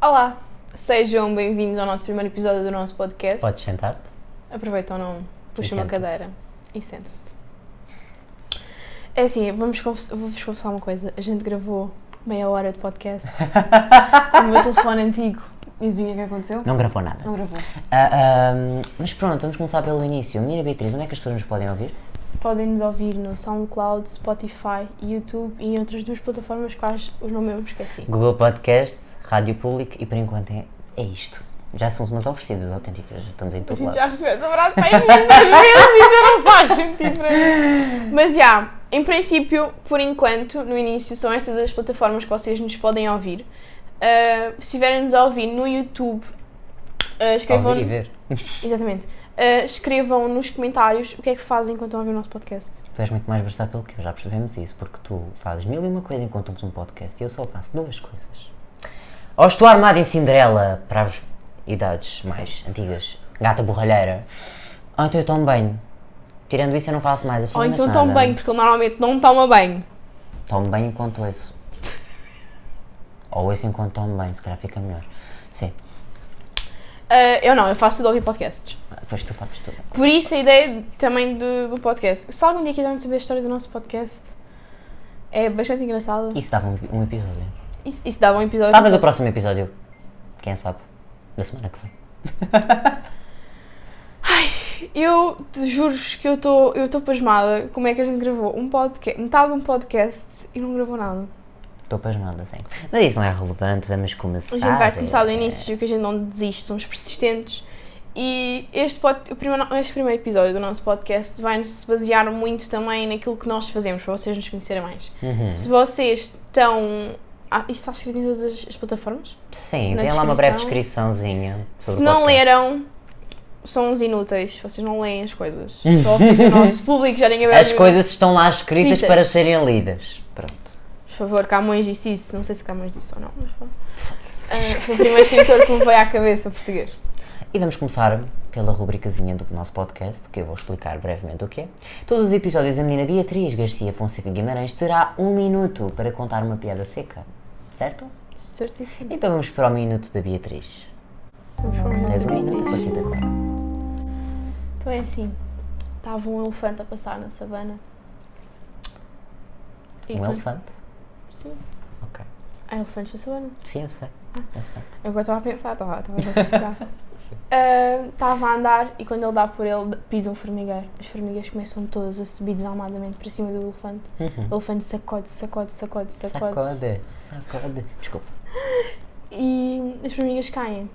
Olá, sejam bem-vindos ao nosso primeiro episódio do nosso podcast. Podes sentar-te. Aproveita ou não, puxa uma senta-te. cadeira e senta-te. É assim, vou-vos confessar uma coisa. A gente gravou meia hora de podcast no meu telefone antigo. E adivinha o que aconteceu? Não gravou nada. Não gravou. Mas pronto, vamos começar pelo início. Menina Beatriz, onde é que as pessoas nos podem ouvir? Podem nos ouvir no SoundCloud, Spotify, YouTube e em outras duas plataformas quais os nomes eu me esqueci. Google Podcast, Rádio Público e por enquanto é isto. Já somos umas oferecidas autênticas, já estamos em A todo gente lado. já recebeu esse abraço para aí muitas vezes e já não faz sentido para mim. Mas já, em princípio, por enquanto, no início, são estas as plataformas que vocês nos podem ouvir. Se estiverem-nos a ouvir no YouTube, escrevam... Ouvir e ver. Exatamente. Escrevam nos comentários o que é que fazem enquanto estão a ouvir o nosso podcast. Tu és muito mais versátil que eu, já percebemos isso, porque tu fazes mil e uma coisa enquanto temos um podcast e eu só faço duas coisas. Ou estou armado em Cinderela para as idades mais antigas, gata borralheira, ou então eu tomo banho. Tirando isso eu não faço mais Ou absolutamente então nada. tome banho, porque ele normalmente não toma banho. Tomo banho enquanto ouço. Ou ouço enquanto tomo banho, se calhar fica melhor. Sim. Eu faço tudo a ouvir podcasts. Depois tu fazes tudo. Por isso a ideia também do podcast. Se algum dia quiserem saber a história do nosso podcast, é bastante engraçado. Isso dava um episódio. Isso dava um episódio. Talvez o próximo episódio. Quem sabe? Da semana que vem. Eu te juro-vos que eu estou pasmada como é que a gente gravou um podcast, metade de um podcast e não gravou nada. Estou pasmada, sim. Mas isso não é relevante, vamos começar. A gente vai começar do início, que a gente não desiste, somos persistentes. E este primeiro episódio do nosso podcast vai-se basear muito também naquilo que nós fazemos, para vocês nos conhecerem mais. Se vocês estão... isso está escrito em todas as plataformas? Sim, na tem lá uma breve descrição. descriçãozinha sobre Se o não podcast. leram, são uns inúteis, vocês não leem as coisas. Estou a ofender o nosso público, já ninguém vai As ouvir. coisas estão lá escritas Escritas. para serem lidas. Pronto. Por favor, Camões disse isso, não sei se Camões disse ou não, mas foi o primeiro escritor que me veio à cabeça português. E vamos começar pela rubricazinha do nosso podcast, que eu vou explicar brevemente o que é. Todos os episódios a menina Beatriz Garcia Fonseca Guimarães terá 1 minuto para contar uma piada seca, certo? Certíssimo. Então vamos para o minuto da Beatriz. Vamos para o minuto Tens da 1 minuto a Beatriz. partir de agora. Então é assim, estava um elefante a passar na savana. E Um quando- elefante? Sim, Ok. há elefantes na savana. Sim, eu sei. Elefante. Eu agora estava a pensar, estava a pesquisar. Sim. Estava a andar e quando ele dá por ele, pisa um formigueiro. As formigas começam todas a subir desalmadamente para cima do elefante. O elefante sacode. Sacode. Desculpa. E as formigas caem.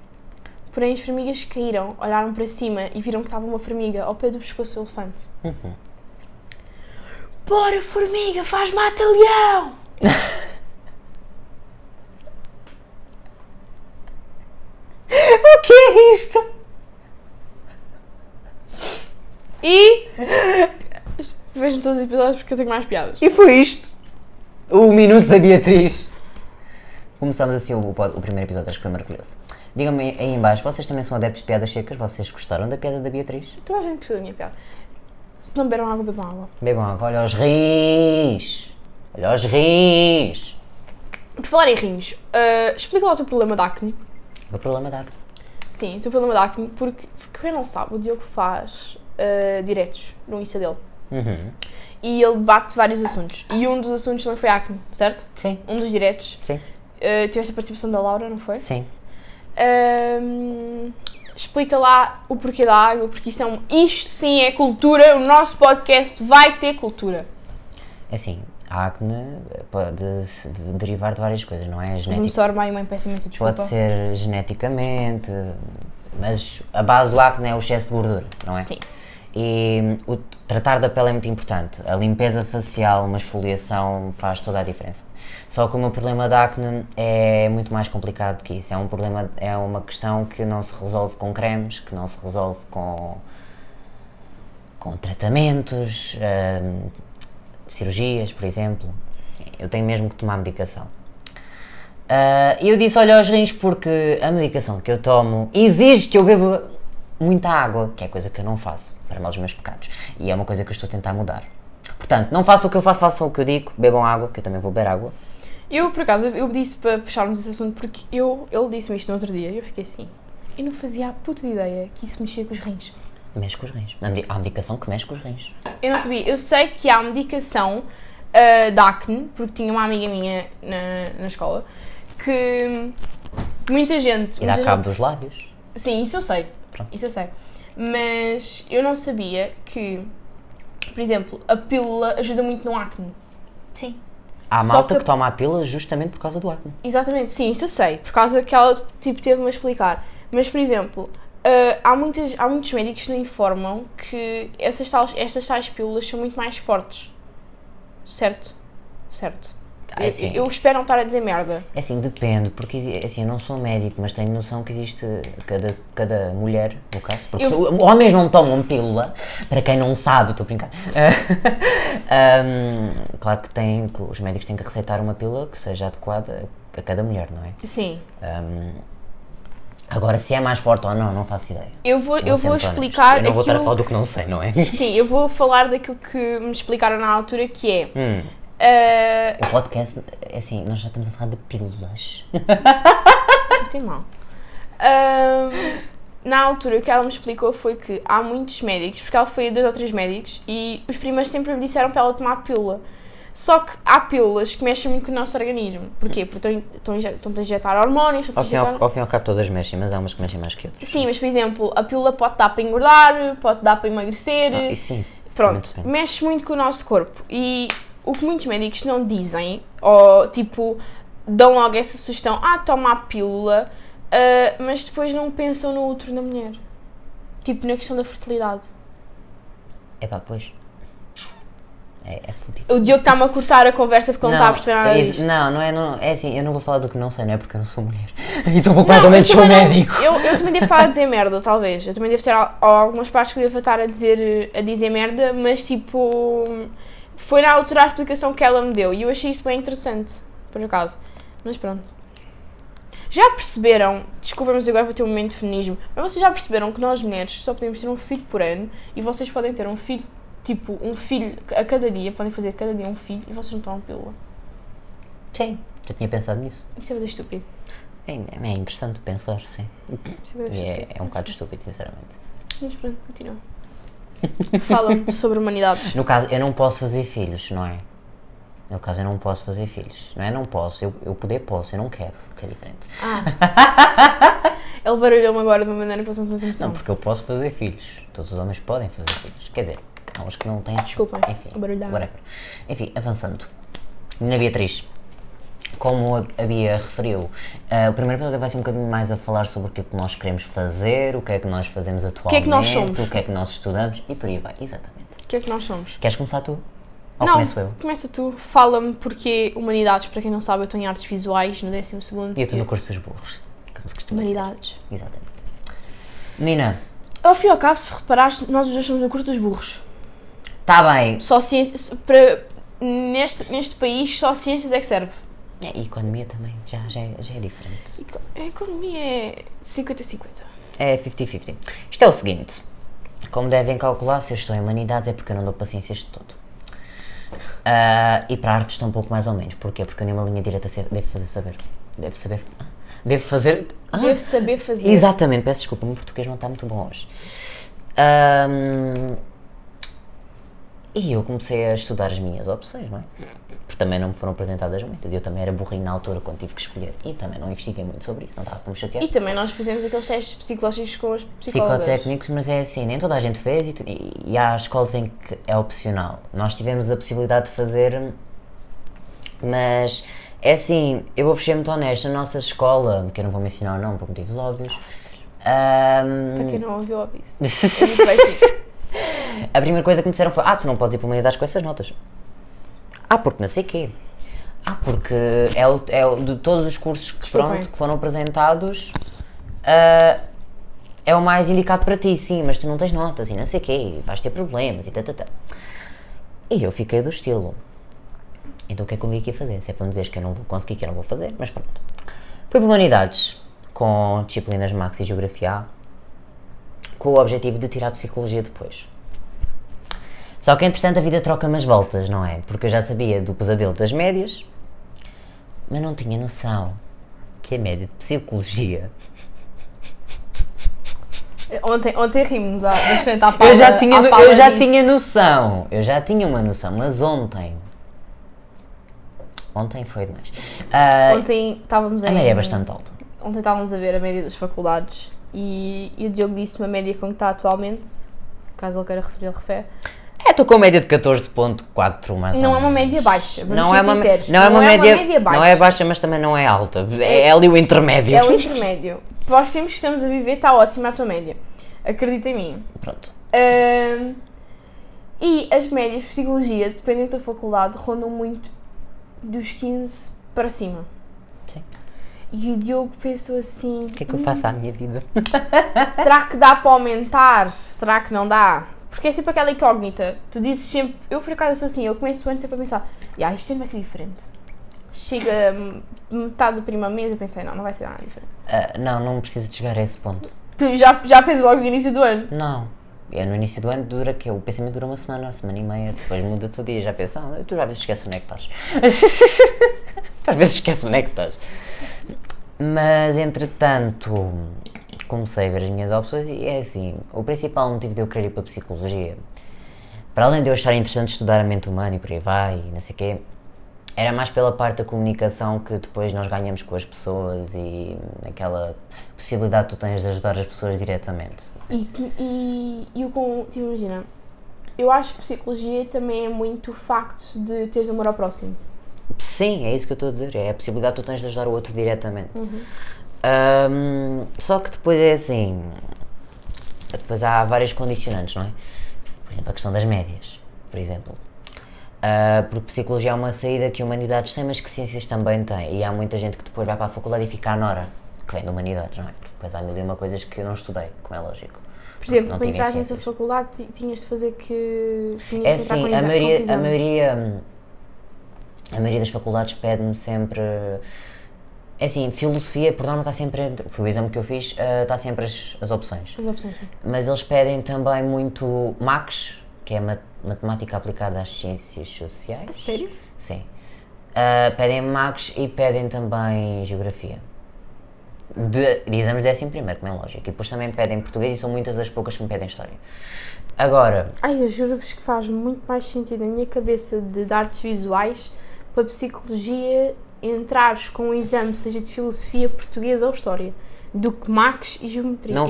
Porém, as formigas caíram, olharam para cima e viram que estava uma formiga ao pé do pescoço do elefante. Bora, formiga, faz mata-leão! O que é isto? E... vejam todos os episódios porque eu tenho mais piadas. E foi isto. O minuto da Beatriz. Começamos assim o primeiro episódio, acho que foi maravilhoso. Digam-me aí em baixo, vocês também são adeptos de piadas secas? Vocês gostaram da piada da Beatriz? Toda a gente gostou da minha piada. Se não beberam água, bebam água. Bebam água, olha os rins. Olha os rins. Por falar em rins, explica lá o teu problema de acne. O problema da água. Sim, o teu problema de acne, porque quem não sabe, o Diogo faz diretos no Insta dele. E ele debate vários assuntos. E um dos assuntos também foi acne, certo? Sim, Um dos diretos. sim, Tiveste a participação da Laura, não foi? sim. Explica lá o porquê da água, porque isto sim é cultura, o nosso podcast vai ter cultura. É assim, a acne pode derivar de várias coisas, não é? Vamos Genética. só armar aí uma peça imensa desculpa. Pode ser geneticamente, mas a base do acne é o excesso de gordura, não é? Sim. E o tratar da pele é muito importante. A limpeza facial, uma esfoliação faz toda a diferença. Só que o meu problema de acne é muito mais complicado que isso. É uma questão que não se resolve com cremes, que não se resolve com tratamentos, cirurgias, por exemplo. Eu tenho mesmo que tomar medicação. E eu disse olha aos rins porque a medicação que eu tomo exige que eu beba muita água, que é coisa que eu não faço, para mal dos meus pecados. E é uma coisa que eu estou a tentar mudar. Portanto, não façam o que eu faço, façam o que eu digo, bebam água, que eu também vou beber água. Eu, por acaso, eu disse para puxarmos esse assunto porque ele disse-me isto no outro dia e eu fiquei assim. Eu não fazia a puta ideia que isso mexia com os rins. Mexe com os rins. Há medicação que mexe com os rins. Eu não sabia. Eu sei que há medicação de acne, porque tinha uma amiga minha na escola, que muita gente... E dá cabo dos lábios. Sim, isso eu sei. Pronto. Isso eu sei. Mas eu não sabia que, por exemplo, a pílula ajuda muito no acne. Sim. Há Só malta que- que toma a pílula justamente por causa do acne. Exatamente, sim, isso eu sei. Por causa que ela tipo, teve-me a explicar. Mas, por exemplo, há muitos médicos que nos informam que estas tais pílulas são muito mais fortes. Certo? Certo. É assim. Eu espero não estar a dizer merda. É assim, depende, porque assim, eu não sou médico, mas tenho noção que existe cada mulher, no caso, porque homens não tomam pílula, para quem não sabe, estou a brincar. Claro que os médicos têm que receitar uma pílula que seja adequada a cada mulher, não é? Sim. Agora, se é mais forte ou não faço ideia. Eu vou Vou ser explicar honesto. Eu não vou estar a aquilo- falar do que não sei, não é? Sim, eu vou falar daquilo que me explicaram na altura, que é... O podcast, é assim, nós já estamos a falar de pílulas. Não tem mal. Na altura, o que ela me explicou foi que há muitos médicos, porque ela foi a 2 ou 3 médicos, e os primeiros sempre lhe disseram para ela tomar a pílula. Só que há pílulas que mexem muito com o nosso organismo. Porquê? Porque estão a injetar hormónios, Ao fim e ao cabo todas mexem, mas há umas que mexem mais que outras. Sim, mas por exemplo, a pílula pode dar para engordar, pode dar para emagrecer. E sim, Pronto, depende. mexe muito com o nosso corpo. E o que muitos médicos não dizem, ou tipo, dão logo essa sugestão, toma a pílula, mas depois não pensam no útero da mulher. Tipo, na questão da fertilidade. Epá, pois. É fodido. O Diogo está-me a cortar a conversa porque ele não está a perceber nada disto. Não, é assim, eu não vou falar do que não sei, não é porque eu não sou mulher. Então pouco mais ou menos eu sou também não- médico. Eu também devo estar a dizer merda, talvez. Eu também devo ter algumas partes que eu devo estar a dizer merda, mas tipo... Foi na altura a explicação que ela me deu e eu achei isso bem interessante, por acaso. Mas pronto. Já perceberam, desculpa, mas agora vou ter um momento de feminismo, mas vocês já perceberam que nós mulheres só podemos ter um filho por ano e vocês podem ter um filho, tipo, um filho a cada dia, podem fazer cada dia um filho e vocês não tomam pílula? Sim, já tinha pensado nisso. Isso é bem estúpido. É interessante pensar, sim. Isso é bem E estúpido. é um bocado estúpido, sinceramente. Mas pronto, continua. Fala-me sobre humanidades. No caso, eu não posso fazer filhos, não é? No caso, eu não posso fazer filhos. Não é não posso, eu posso, eu não quero, que é diferente. Ele barulhou-me agora de uma maneira que eu não tenho noção. Não, porque eu posso fazer filhos. Todos os homens podem fazer filhos. Quer dizer, há uns que não têm... Desculpem, Enfim, o barulho da água. whatever. Enfim, avançando. Menina Beatriz, como a Bia referiu, o primeiro episódio vai ser um bocadinho mais a falar sobre o que é que nós queremos fazer, o que é que nós fazemos atualmente, que é que nós somos? o que é que nós estudamos e por aí vai, exatamente. O que é que nós somos? Queres começar tu? Ou Não, começo eu? começa tu. Fala-me porque humanidades, para quem não sabe, eu estou em artes visuais no 12º. E eu estou no curso dos burros, como se costuma dizer. Humanidades. Exatamente. Menina, Ao fim e ao cabo, se reparaste, nós os dois somos no curso dos burros. está bem. Só ciência, neste país, só ciências é que serve. E economia também, já é diferente. A economia é 50-50. É 50-50. Isto é o seguinte, como devem calcular, se eu estou em humanidades é porque eu não dou paciências de todo. E para artes estou um pouco mais ou menos. Porquê? Porque eu nem uma linha direta devo fazer. Deve saber fazer. Exatamente, peço desculpa, o meu português não está muito bom hoje. E eu comecei a estudar as minhas opções, não é? Porque também não me foram apresentadas muitas. Eu também era burrinho na altura quando tive que escolher. E também não investiguei muito sobre isso, não estava para me chatear. E também nós fizemos aqueles testes psicológicos com as psicólogas. Psicotécnicos, mas é assim, nem toda a gente fez e há escolas em que é opcional. Nós tivemos a possibilidade de fazer, mas é assim, eu vou ser muito honesta, a nossa escola, que eu não vou mencionar o nome por motivos óbvios, Para quem não ouviu, ouve isso. a primeira coisa que me disseram foi, tu não podes ir para humanidades com essas notas. Porque não sei quê. Porque de todos os cursos que foram apresentados, é o mais indicado para ti, sim, mas tu não tens notas e não sei quê, vais ter problemas e tá. E eu fiquei do estilo. Então o que é que eu vim aqui a fazer? Se é para me dizeres que eu não vou conseguir, que eu não vou fazer, mas pronto. Fui para humanidades, com disciplinas Max e Geografia A, com o objetivo de tirar Psicologia depois. Só que entretanto a vida troca umas voltas, não é? Porque eu já sabia do pesadelo das médias, mas não tinha noção que a média de psicologia... Ontem rimos bastante à Eu já tinha noção, eu já tinha uma noção, mas ontem foi demais. Ontem estávamos A média é bastante alta. Ontem estávamos a ver a média das faculdades e o Diogo disse-me a média com que está atualmente, caso ele queira referir, ele refere. Estou com a média de 14.4, mais ou menos. Não é uma média baixa, vamos ser sinceros. Não é uma média baixa. Não é baixa, mas também não é alta. É ali o intermédio. É o intermédio. Para os tempos que estamos a viver, está ótima a tua média. Acredita em mim. Pronto. E as médias de psicologia, dependendo da faculdade, rondam muito dos 15 para cima. Sim. E o Diogo pensou assim... O que é que eu faço à minha vida? Será que dá para aumentar? Será que não dá? Porque é sempre aquela incógnita. Tu dizes sempre... Eu, por acaso, sou assim. Eu começo o ano sempre a pensar... este ano vai ser diferente. Chega metade do primeiro mês e pensei... Não vai ser nada diferente. Não precisa de chegar a esse ponto. Tu já pensas logo no início do ano? Não. No início do ano dura que o pensamento dura uma semana e meia, depois muda-te o dia, já pensas, tu às vezes esqueces onde é que estás. Tu às vezes esqueces onde é que estás. Mas, entretanto, comecei a ver as minhas opções e é assim, o principal motivo de eu querer ir para a psicologia, para além de eu achar interessante estudar a mente humana e por aí vai, e não sei o quê, era mais pela parte da comunicação que depois nós ganhamos com as pessoas e aquela possibilidade que tu tens de ajudar as pessoas diretamente. Imagina, eu acho que psicologia também é muito o facto de teres amor ao próximo. Sim, é isso que eu estou a dizer, é a possibilidade que tu tens de ajudar o outro diretamente. Só que depois é assim, depois há vários condicionantes, não é? Por exemplo, a questão das médias, por exemplo. Porque psicologia é uma saída que humanidades têm, mas que ciências também têm. E há muita gente que depois vai para a faculdade e fica à nora, que vem de humanidades, não é? Porque depois há mil e uma coisas que eu não estudei, como é lógico. Por exemplo, para entrar nessa faculdade tinhas de fazer que... É assim, a maioria das faculdades pede-me sempre... É assim, filosofia, por norma está sempre entre... Foi o exame que eu fiz, está sempre as opções. As opções, sim. Mas eles pedem também muito MACS, que é Matemática Aplicada às Ciências Sociais. A sério? Sim. Pedem MACS e pedem também Geografia. De exames de 11º, como é lógico. E depois também pedem Português e são muitas as poucas que me pedem História. Agora... eu juro-vos que faz muito mais sentido na minha cabeça de artes visuais para Psicologia entrares com um exame, seja de Filosofia, Português ou História, do que MACS e Geometria. Não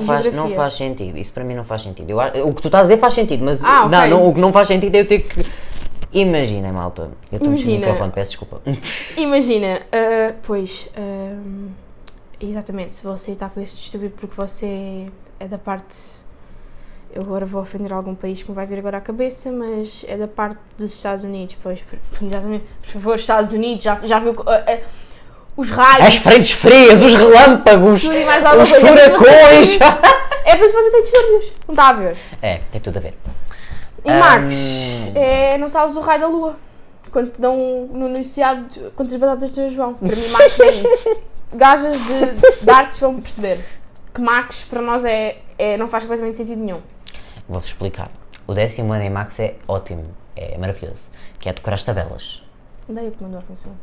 faz sentido, isso para mim não faz sentido. O que tu estás a dizer faz sentido, mas okay. não, o que não faz sentido é eu ter que... Imagina, malta, eu estou mexendo no microfone, peço desculpa. Imagina, exatamente, se você está com esse estúpido porque você é da parte... Eu agora vou ofender algum país que me vai vir agora à cabeça, mas é da parte dos Estados Unidos, pois, exatamente, por favor, Estados Unidos, já viu os raios... As frentes frias, os relâmpagos, tudo e mais alguma os coisa. furacões... É por isso que você tem distúrbios, não está a ver? Tem tudo a ver. E Max, não sabes o raio da lua, quando te dão no enunciado quantas batatas tens, João. Para mim Max é isso. Gajas de artes vão perceber que Max para nós não faz completamente sentido nenhum. Vou-vos explicar. O 10º ano em Max é ótimo, é maravilhoso, que é decorar as tabelas. Daí o comando funcionar.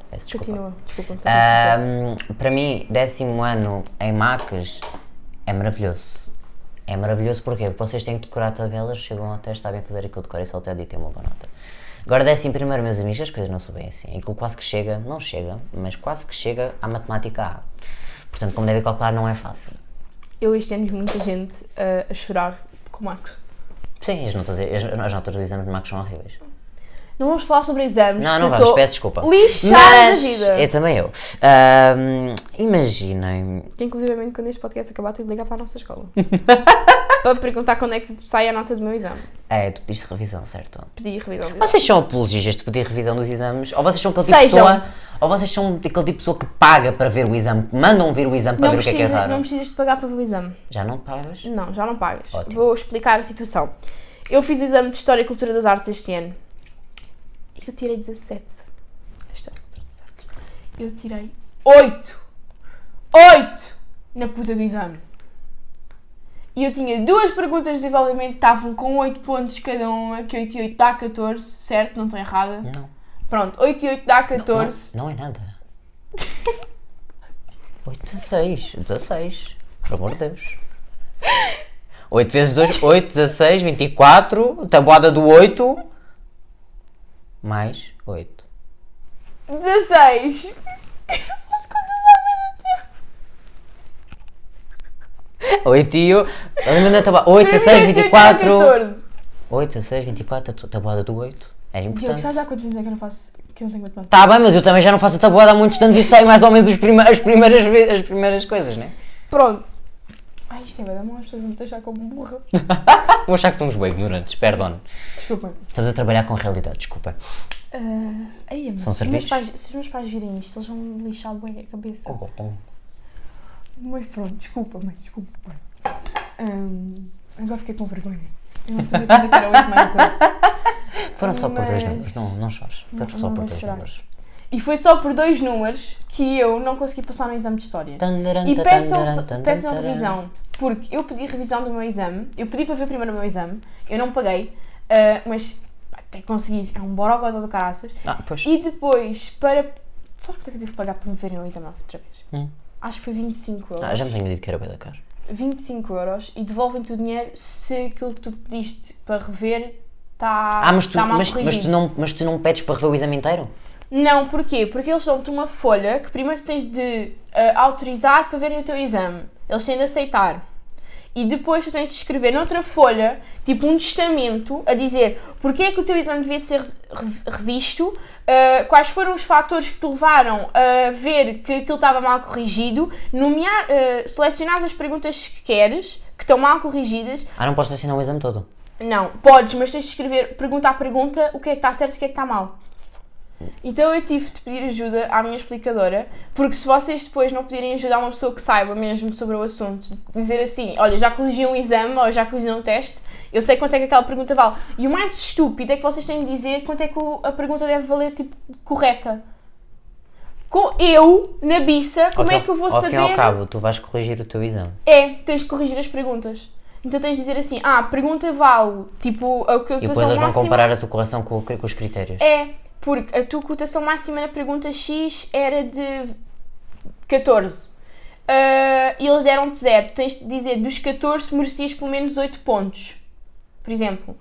Peço desculpa. Continua, desculpa. Para mim, 10º ano em Max é maravilhoso. É maravilhoso porque vocês têm que decorar tabelas, chegam ao teste, sabem fazer aquilo de cor e salteado e têm uma boa nota. Agora 11º, meus amigos, as coisas não são bem assim. Aquilo quase que chega, não chega, mas quase que chega à matemática A. Portanto, como devem calcular, não é fácil. Eu este ano vi muita gente a chorar com o Max. Sim, as notas do exame de Max são horríveis. Não vamos falar sobre exames. Não vamos, peço desculpa. Lixada da vida. Eu também eu. Imaginem. Inclusivamente, quando este podcast acabar, tenho de ligar para a nossa escola. Para perguntar quando é que sai a nota do meu exame. Tu pediste revisão, certo? Pedi revisão. Vocês são apologistas de pedir revisão dos exames? Ou vocês são aquele tipo de pessoa... Ou vocês são aquele tipo de pessoa que paga para ver o exame, que mandam ver o exame para ver o que é raro? Não precisas de pagar para ver o exame. Já não pagas? Não, já não pagas. Ótimo. Vou explicar a situação. Eu fiz o exame de História e Cultura das Artes este ano. E eu tirei 17. História e Cultura das Artes. Eu tirei 8! 8! Na puta do exame. E eu tinha duas perguntas de desenvolvimento que estavam com 8 pontos cada uma, que 8 e 8 dá 14, certo? Não estou errada? Não. Pronto, 8 e 8 dá 14. Não é nada. 8, 16. 16. Por amor de Deus. 8 vezes 2, 8, 16, 24. Tabuada do 8. Mais 8. 16. Eu não posso contar a 8 e 8. 8, 16, 24. 14. 8, 16, 24. Tabuada do 8. Era Diogo, importante. sabes há quantos anos é que eu não faço? Que eu não tenho matemática? Tá bem, mas eu também já não faço a tabuada há muitos anos e sei mais ou menos as primeiras coisas, né? Pronto. Ai, isto é bem da mão, as pessoas vão me deixar como burra. Vou achar que somos bem ignorantes, perdão. Desculpa. Estamos a trabalhar com realidade, desculpa. Aí, mas São se os meus serviços? pais virem isto, eles vão me lixar bem a cabeça. Mas pronto, desculpa, mãe, desculpa. Agora fiquei com vergonha. Eu não sabia que era 8 mais 8. Foram só por 2 Mas- números, não chores. Foram só não por vou 2 chorar. números. E foi só por 2 números que eu não consegui passar no exame de História. E peçam revisão, porque eu pedi revisão do meu exame, eu pedi para ver primeiro o meu exame, eu não paguei, mas até consegui, é um borogodó do caraças. Pois. E depois, sabes quanto é que eu tive que pagar para me verem o exame outra vez? Acho que foi 25 euros. Já me tinha dito que era bem da cara. 25 euros e devolvem-te o dinheiro se aquilo que tu pediste para rever está Mas mal corrigido. tu não pedes para rever o exame inteiro? Não, porquê? Porque eles dão-te uma folha que primeiro tu tens de autorizar para verem o teu exame. Eles têm de aceitar. E depois tu tens de escrever noutra folha, tipo um testamento, a dizer porque é que o teu exame devia ser revisto, quais foram os fatores que te levaram a ver que aquilo estava mal corrigido, selecionar as perguntas que queres, que estão mal corrigidas. Não podes assinar o exame todo? Não, podes, mas tens de escrever pergunta a pergunta o que é que está certo e o que é que está mal. Então eu tive de pedir ajuda à minha explicadora, porque se vocês depois não pedirem ajuda a uma pessoa que saiba mesmo sobre o assunto, dizer assim, olha, já corrigi um exame ou já corrigi um teste, eu sei quanto é que aquela pergunta vale. E o mais estúpido é que vocês têm de dizer quanto é que a pergunta deve valer, tipo, correta. Eu, na biça, como é que eu vou saber... Ao fim e ao cabo, tu vais corrigir o teu exame. Tens de corrigir as perguntas. Então tens de dizer assim, a pergunta vale, tipo, a cotação máxima... E depois eles vão comparar a tua correção com os critérios. Porque a tua cotação máxima na pergunta X era de 14. E eles deram-te 0. Tens de dizer, dos 14 merecias pelo menos 8 pontos. Por exemplo.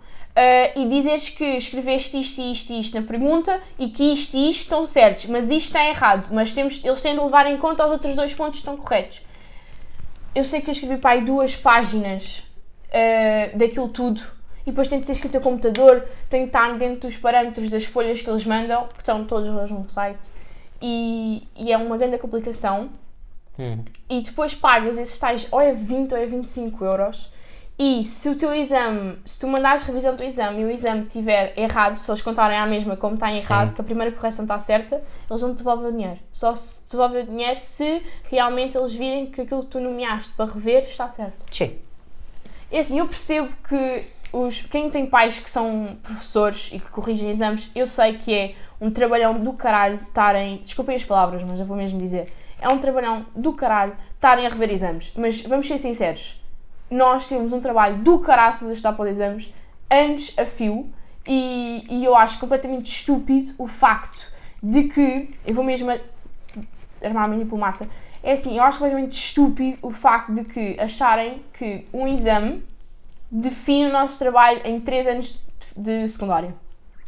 E dizeres que escreveste isto e isto e isto na pergunta e que isto e isto estão certos, mas isto está errado. Mas eles têm de levar em conta os outros 2 pontos que estão corretos. Eu sei que eu escrevi para aí 2 páginas daquilo tudo. E depois tem de ser escrito a computador, tem de estar dentro dos parâmetros das folhas que eles mandam, que estão todos lá no site. E é uma grande complicação. E depois pagas esses tais, ou é 20 ou é 25 euros. E se o teu exame, se tu mandares revisão do teu exame e o exame estiver errado, se eles contarem à mesma como está errado, que a primeira correção está certa, eles vão te devolver o dinheiro. Só se te devolver o dinheiro se realmente eles virem que aquilo que tu nomeaste para rever está certo. Sim. E assim, eu percebo que quem tem pais que são professores e que corrigem exames, eu sei que é um trabalhão do caralho estarem, desculpem as palavras, mas eu vou mesmo dizer, é um trabalhão do caralho estarem a rever exames, mas vamos ser sinceros, nós temos um trabalho do caraças a estudar para os exames, anos a fio, e eu acho completamente estúpido o facto de que, eu vou mesmo armar-me diplomata, é assim, eu acho completamente estúpido o facto de que acharem que um exame define o nosso trabalho em 3 anos de secundário.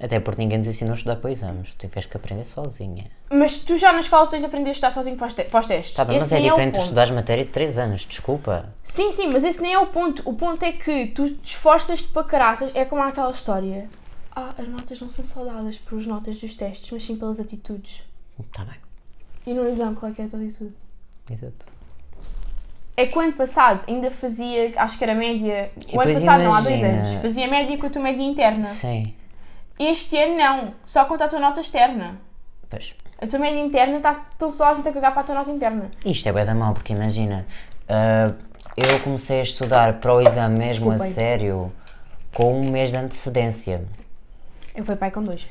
Até porque ninguém nos ensinou a estudar para exames, tu tiveste que aprender sozinha. Mas tu já na escola tens de aprender a estudar sozinho para os testes. Tá bem, mas é diferente de estudares matéria de 3 anos, desculpa. Sim, mas esse nem é o ponto. O ponto é que tu te esforças-te para caraças, é como aquela história. As notas não são só dadas pelas notas dos testes, mas sim pelas atitudes. Tá bem. E no exame, qual é que é a tua atitude? Exato. É que o ano passado ainda fazia, acho que era média, o ano passado não, há 2 anos, fazia média com a tua média interna. Sim. Este ano não, só conta a tua nota externa. Pois. A tua média interna estão só a gente a cagar para a tua nota interna. Isto é bué da mal, porque imagina, eu comecei a estudar para o exame mesmo a sério com 1 mês de antecedência. Eu fui pai com 2.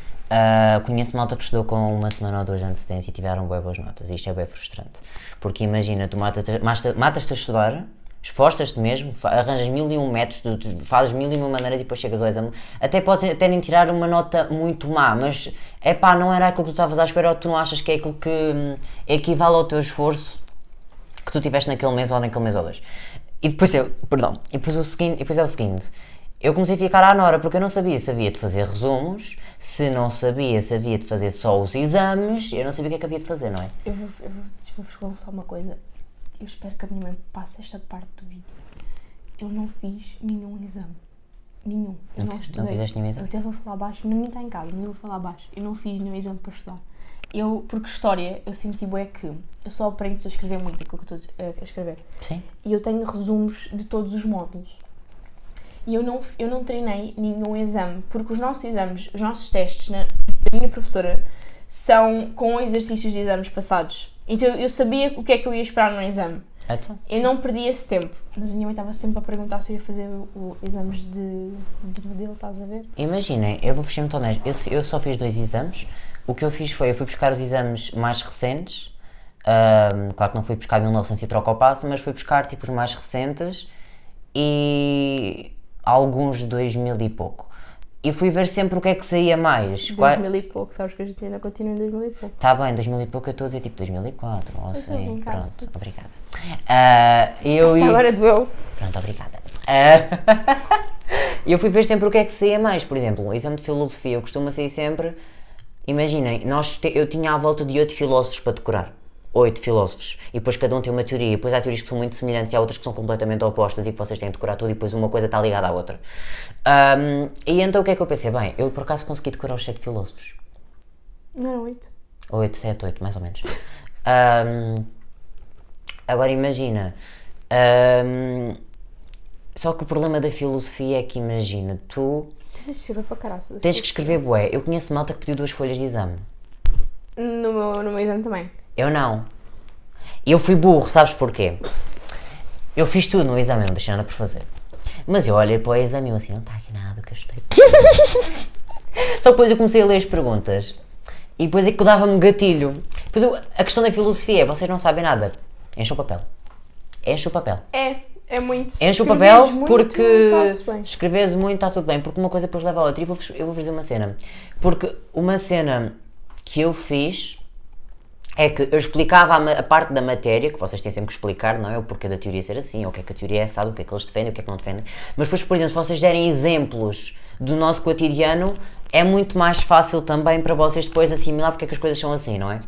Conheço malta que estudou com 1 semana ou 2 de antecedência e tiveram bem boas notas. Isto é bem frustrante. Porque imagina, tu matas-te a estudar, esforças-te mesmo, arranjas 1001 métodos, fazes 1001 maneiras e depois chegas ao exame, até podes até nem tirar uma nota muito má, mas não era aquilo que tu estavas à espera ou tu não achas que é aquilo que equivale ao teu esforço que tu tiveste naquele mês ou dois. E depois é o seguinte, eu comecei a ficar à nora porque eu não sabia se havia de fazer resumos, se não sabia se havia de fazer só os exames, eu não sabia o que é que havia de fazer, não é? Eu vou confessar uma coisa. Eu espero que a minha mãe passe esta parte do vídeo. Eu não fiz nenhum exame. Nenhum. Eu não estudei. Não fizeste nenhum exame? Eu até vou falar baixo. Não está em casa, mas eu vou falar baixo. Eu não fiz nenhum exame para estudar. Porque história, eu senti bué que eu só aprendo a escrever muito aquilo que eu estou a escrever. Sim. E eu tenho resumos de todos os módulos. E eu não treinei nenhum exame, porque os nossos exames, os nossos testes da minha professora são com exercícios de exames passados. Então eu sabia o que é que eu ia esperar no exame. Então, eu não perdi esse tempo. Mas a minha mãe estava sempre a perguntar se eu ia fazer exames de modelo, estás a ver? Imaginem, eu vou ser muito honesto, eu só fiz 2 exames. O que eu fiz foi, eu fui buscar os exames mais recentes. Claro que não fui buscar 1900 e troca ao passo, mas fui buscar tipo os mais recentes e alguns de 2000 e pouco. E fui ver sempre o que é que saía mais. 2000 e pouco, sabes que a gente ainda continua em 2000 e pouco. Está bem, 2000 e pouco eu estou a dizer tipo 2004, ou assim, pronto, obrigada. Agora doeu. Pronto, obrigada. Eu fui ver sempre o que é que saía mais, por exemplo, o exame de filosofia, eu costumo sair sempre, imaginem, eu tinha à volta de 8 filósofos para decorar. 8 filósofos, e depois cada um tem uma teoria, e depois há teorias que são muito semelhantes e há outras que são completamente opostas e que vocês têm de decorar tudo e depois uma coisa está ligada à outra. E então o que é que eu pensei? Bem, eu por acaso consegui decorar os 7 filósofos. Não eram 8? 8, 7, 8, mais ou menos. Agora imagina, só que o problema da filosofia é que imagina, tu tens de escrever para caraças. Tens que escrever bué. Eu conheço malta que pediu 2 folhas de exame. No meu exame também. Eu não. Eu fui burro, sabes porquê? Eu fiz tudo no exame, eu não deixei nada por fazer. Mas eu olhei para o exame e eu assim, não está aqui nada que eu estudei. Só que depois eu comecei a ler as perguntas e depois é que dava-me gatilho. Depois a questão da filosofia é, vocês não sabem nada. Enche o papel. Enche o papel. É muito. Enche o papel muito, porque tá se escreves muito está tudo bem, porque uma coisa depois leva a outra. E eu vou fazer uma cena. Porque uma cena que eu fiz é que eu explicava a parte da matéria, que vocês têm sempre que explicar, não é? O porquê da teoria ser assim, ou o que é que a teoria é assada, o que é que eles defendem, o que é que não defendem. Mas depois, por exemplo, se vocês derem exemplos do nosso cotidiano, é muito mais fácil também para vocês depois assimilar porque é que as coisas são assim, não é?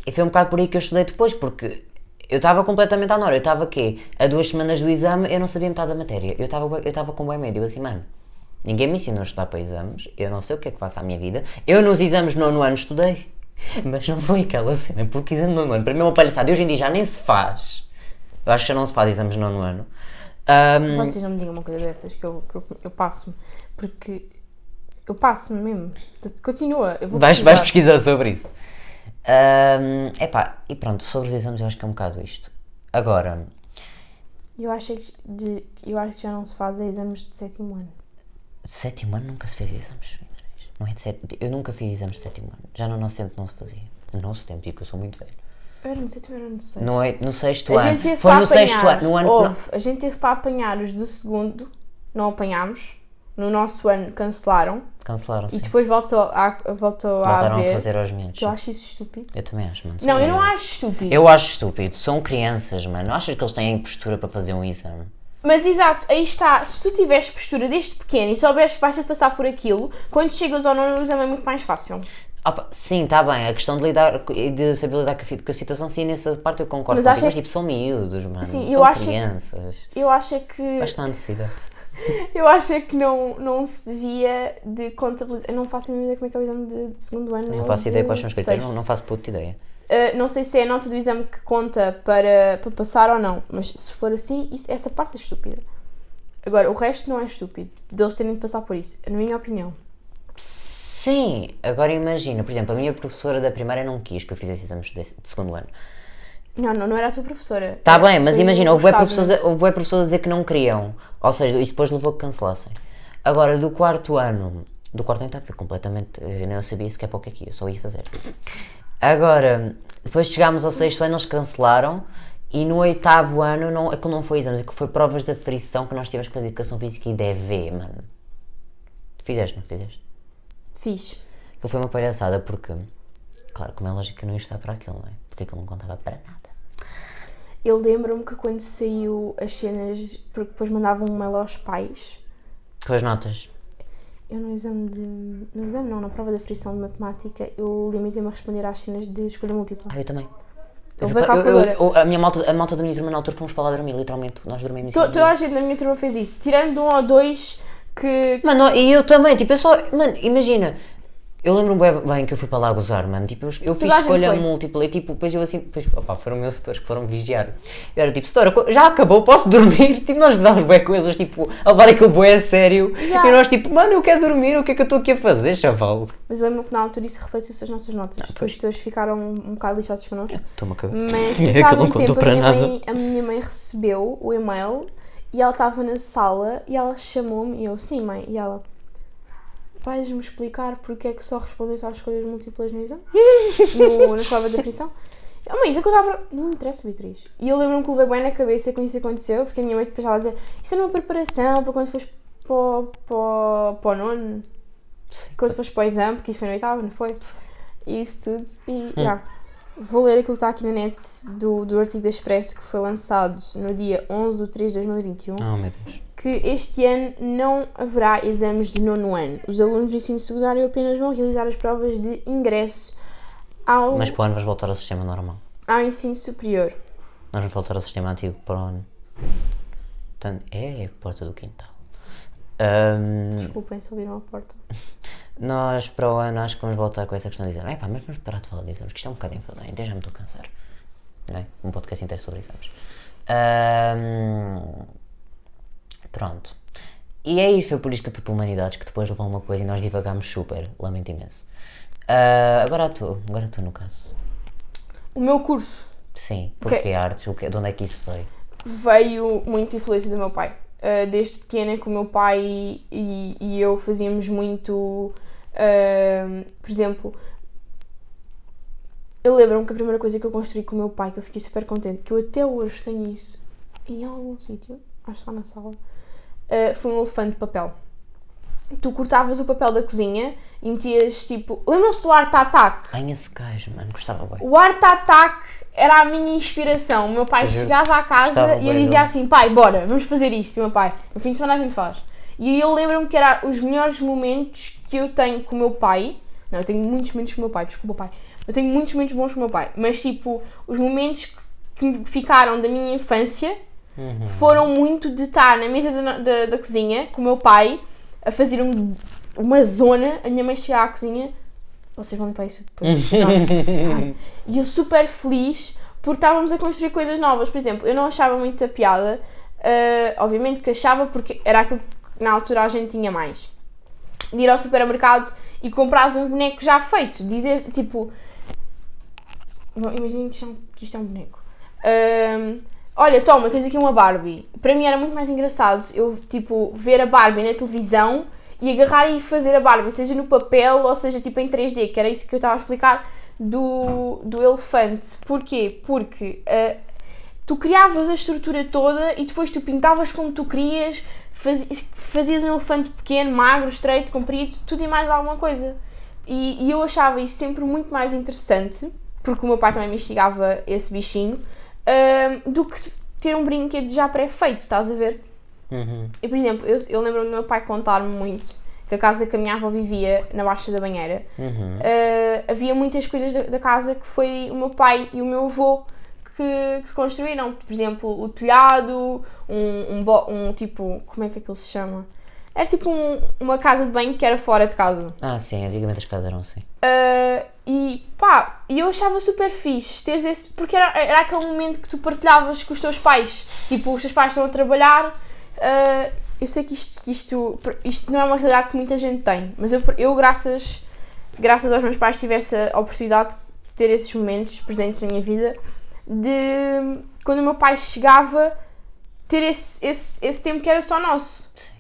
E foi um bocado por aí que eu estudei depois, porque eu estava completamente à nora. Eu estava aqui, a 2 semanas do exame, eu não sabia metade da matéria. Eu estava com bem medo, eu assim, mano, ninguém me ensinou a estudar para exames, eu não sei o que é que faço à minha vida. Eu nos exames de 9º ano estudei. Mas não foi aquela cena, porque exame de 9º ano, para mim é uma palhaçada, e hoje em dia já nem se faz. Eu acho que já não se faz exames de 9º ano. Vocês não me digam uma coisa dessas, que eu passo-me, porque eu passo-me mesmo. Continua, eu vou pesquisar. Vais pesquisar sobre isso. E pronto, sobre os exames eu acho que é um bocado isto. Agora... Eu acho que já não se faz exames de 7º ano. De 7º ano nunca se fez exames. Não é de eu nunca fiz exames de 7º ano. Já no nosso tempo não se fazia. No nosso tempo, digo que eu sou muito velho. Era no 7º, era no 6º. Não é no 6º ano. Foi no 6º ano. No ano a gente teve para apanhar os do 2º, não apanhámos. No nosso ano cancelaram. Cancelaram, sim. E depois voltou a Voltaram haver. A fazer aos miúdos. Eu acho isso estúpido. Eu também acho, mano. Não, eu não acho estúpido. Eu acho estúpido. São crianças, mano. Achas que eles têm postura para fazer um exame? Mas exato, aí está, se tu tiveres postura desde pequeno e souberes que vais ter de passar por aquilo, quando chegas ao 9º exame é muito mais fácil. Sim, está bem, a questão de saber lidar com a situação, sim, nessa parte eu concordo. Mas tipo, são miúdos, mano, sim, são crianças. Eu acho é que... Acho que não há necessidade. Eu acho é que não se devia de contabilizar, eu não faço a mínima ideia como é que é o exame de 2º ano. Não faço ideia quais são os critérios, não faço puta ideia. Não sei se é a nota do exame que conta para passar ou não, mas se for assim, essa parte é estúpida. Agora, o resto não é estúpido, deles terem de passar por isso, na minha opinião. Sim, agora imagina, por exemplo, a minha professora da primária não quis que eu fizesse exames de 2º ano. Não era a tua professora. Está bem, mas imagina, houve bué professores a dizer que não queriam, ou seja, isso depois levou a que cancelassem. Agora, do 4º ano então foi completamente, eu não sabia sequer para o que é que ia, só ia fazer. Agora, depois chegámos ao 6º ano, eles cancelaram E no 8º ano, não, aquilo não foi exames, aquilo foi provas de aferição que nós tivemos que fazer educação física e DV, mano. Fizeste, não fizeste? Fiz. Aquilo foi uma palhaçada porque, claro, como é lógico que eu não ia estar para aquilo, não é? Porque aquilo não contava para nada. Eu lembro-me que quando saiu as cenas, porque depois mandavam um mail aos pais. Com as notas. Eu no exame não, na prova de aferição de matemática, eu limitei-me a responder às cenas de escolha múltipla. Eu também. A malta da minha turma na altura fomos para lá dormir, literalmente. Nós dormimos em Toda a gente na minha turma fez isso, tirando um ou dois que... Mano, e eu também, tipo, eu só... Mano, imagina... Eu lembro-me bem que eu fui para lá gozar, mano. Tipo, eu fiz escolha múltipla e tipo, depois eu assim... Depois, opá, foram meus setores que foram vigiar. Eu era tipo, setora, já acabou, posso dormir? Tipo, nós gozávamos bem coisas, tipo, a levar aquilo bué a sério. Yeah. E nós tipo, mano, eu quero dormir, o que é que eu estou aqui a fazer, chaval? Mas lembro-me que na altura isso refletiu-se as nossas notas. Depois os setores ficaram um bocado lixados connosco. Estou-me a cagar. Mas passado um tempo a minha mãe recebeu o e-mail e ela estava na sala e ela chamou-me e eu, sim mãe, e ela... Vais-me explicar porque é que só respondeste às escolhas múltiplas no exame? Na prova de aferição? Mãe, isso é que eu estava... Não me interessa, Beatriz. E eu lembro-me que levei bem na cabeça quando isso aconteceu, porque a minha mãe depois estava a dizer isso era uma preparação para quando foste para o nono, quando foste para o exame, porque isso foi no 8º, não foi? E isso tudo. E, vou ler aquilo que está aqui na net do artigo da Expresso que foi lançado no dia 11/3/2021. Oh, meu Deus. Que este ano não haverá exames de 9º ano. Os alunos do ensino secundário apenas vão realizar as provas de ingresso ao... Mas para o ano vais voltar ao sistema normal. Ao ensino superior. Nós vamos voltar ao sistema antigo para o ano. Portanto, é a porta do quintal. Desculpem se ouviram a porta. Nós para o ano acho que vamos voltar com essa questão de dizer mas vamos parar de falar de exames, que isto é um bocado enfadonho, até já me estou a cansar. Não é? Um podcast inteiro sobre exames. Pronto. E é isso, foi por isso que eu fui para Humanidades, que depois levou uma coisa e nós divagámos super, lamento imenso. Agora estou no caso. O meu curso? Sim, porque artes, de onde é que isso veio? Veio muito influência do meu pai. Desde pequena que o meu pai e eu fazíamos muito, por exemplo, eu lembro-me que a primeira coisa que eu construí com o meu pai, que eu fiquei super contente, que eu até hoje tenho isso em algum sítio, acho que está na sala, foi um elefante de papel. Tu cortavas o papel da cozinha e metias tipo... Lembram-se do Art Attack? Ai, esse gajo, mano, gostava bem. O Art Attack era a minha inspiração. O meu pai chegava à casa e eu dizia assim, pai, bora, vamos fazer isto. E o meu pai, no fim de semana a gente faz. E eu lembro-me que era os melhores momentos que eu tenho com o meu pai. Não, eu tenho muitos momentos com o meu pai, desculpa pai. Eu tenho muitos momentos bons com o meu pai. Mas tipo, os momentos que ficaram da minha infância foram muito de estar na mesa da cozinha com o meu pai a fazer uma zona. A minha mãe chegava à cozinha, vocês vão limpar isso depois. E eu super feliz porque estávamos a construir coisas novas. Por exemplo, eu não achava muita piada, obviamente que achava, porque era aquilo que na altura a gente tinha mais, de ir ao supermercado e comprar um boneco já feito, dizer tipo, imaginem que isto é um boneco, olha, toma, tens aqui uma Barbie. Para mim era muito mais engraçado eu, tipo, ver a Barbie na televisão e agarrar e fazer a Barbie, seja no papel ou seja, tipo, em 3D, que era isso que eu estava a explicar do elefante. Porquê? Porque tu criavas a estrutura toda e depois tu pintavas como tu querias, fazias um elefante pequeno, magro, estreito, comprido, tudo e mais alguma coisa. E eu achava isso sempre muito mais interessante, porque o meu pai também me instigava esse bichinho, do que ter um brinquedo já pré-feito, estás a ver? E, por exemplo, eu lembro-me do meu pai contar-me muito que a casa que a minha avó vivia na Baixa da Banheira, havia muitas coisas da casa que foi o meu pai e o meu avô que construíram. Por exemplo, o telhado, um tipo, como é que aquilo se chama? Era tipo uma casa de banho que era fora de casa. Sim, antigamente as casas eram assim. E pá, eu achava super fixe teres esse, porque era aquele momento que tu partilhavas com os teus pais. Tipo, os teus pais estão a trabalhar. Eu sei que isto não é uma realidade que muita gente tem, mas eu graças aos meus pais tive essa oportunidade de ter esses momentos presentes na minha vida, de quando o meu pai chegava, ter esse tempo que era só nosso. Sim.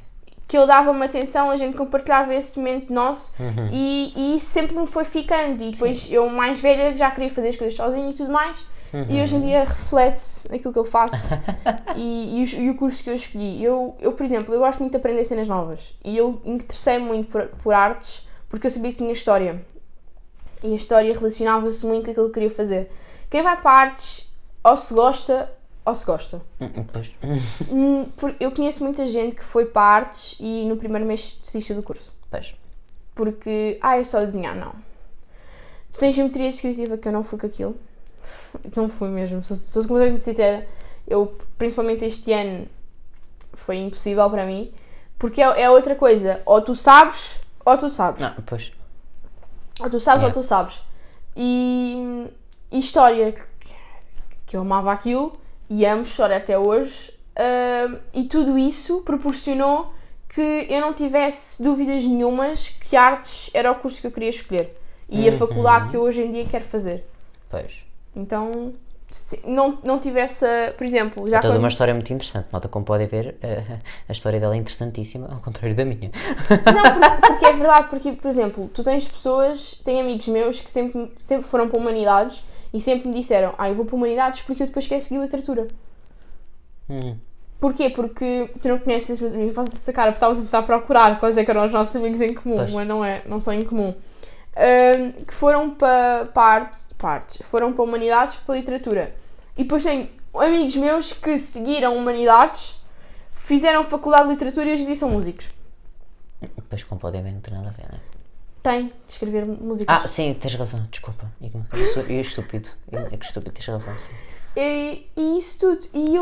Que ele dava-me atenção, a gente compartilhava esse momento nosso, e isso sempre me foi ficando. E depois eu, mais velha, já queria fazer as coisas sozinha e tudo mais, e hoje em dia reflete-se naquilo que eu faço e o curso que eu escolhi. Eu, por exemplo, eu gosto muito de aprender cenas novas e eu interessei-me muito por artes porque eu sabia que tinha história e a história relacionava-se muito com aquilo que eu queria fazer. Quem vai para artes ou se gosta ou se gosta. Pois. Eu conheço muita gente que foi para artes e no primeiro mês desistiu do curso. Pois. Porque, é só desenhar, não. Tu tens geometria descritiva que eu não fui com aquilo. Não fui mesmo, sou completamente sincera. Eu, principalmente este ano, foi impossível para mim. Porque é outra coisa, ou tu sabes, ou tu sabes. Não, pois. Ou tu sabes, ou tu sabes. E história, que eu amava aquilo, e amo história até hoje, e tudo isso proporcionou que eu não tivesse dúvidas nenhumas que artes era o curso que eu queria escolher. E a faculdade que eu hoje em dia quero fazer. Pois. Então, se não tivesse, por exemplo... É toda uma história muito interessante, malta, como podem ver, a história dela é interessantíssima, ao contrário da minha. Não, porque é verdade, porque, por exemplo, tu tens pessoas, tenho amigos meus que sempre foram para humanidades e sempre me disseram, eu vou para humanidades porque eu depois quero seguir literatura. Porquê? Porque tu não conheces os meus amigos, fazes essa cara, porque estávamos a tentar procurar quais é que eram os nossos amigos em comum, pois. Mas não são em comum. Que foram para artes, foram para humanidades, para literatura. E depois tenho amigos meus que seguiram humanidades, fizeram faculdade de literatura e hoje em dia são músicos. Pois, como podem ver, não tem nada a ver, não é? Tem, de escrever músicas. Sim, tens razão, desculpa. E estúpido. É que estúpido, tens razão, sim. E isso tudo. E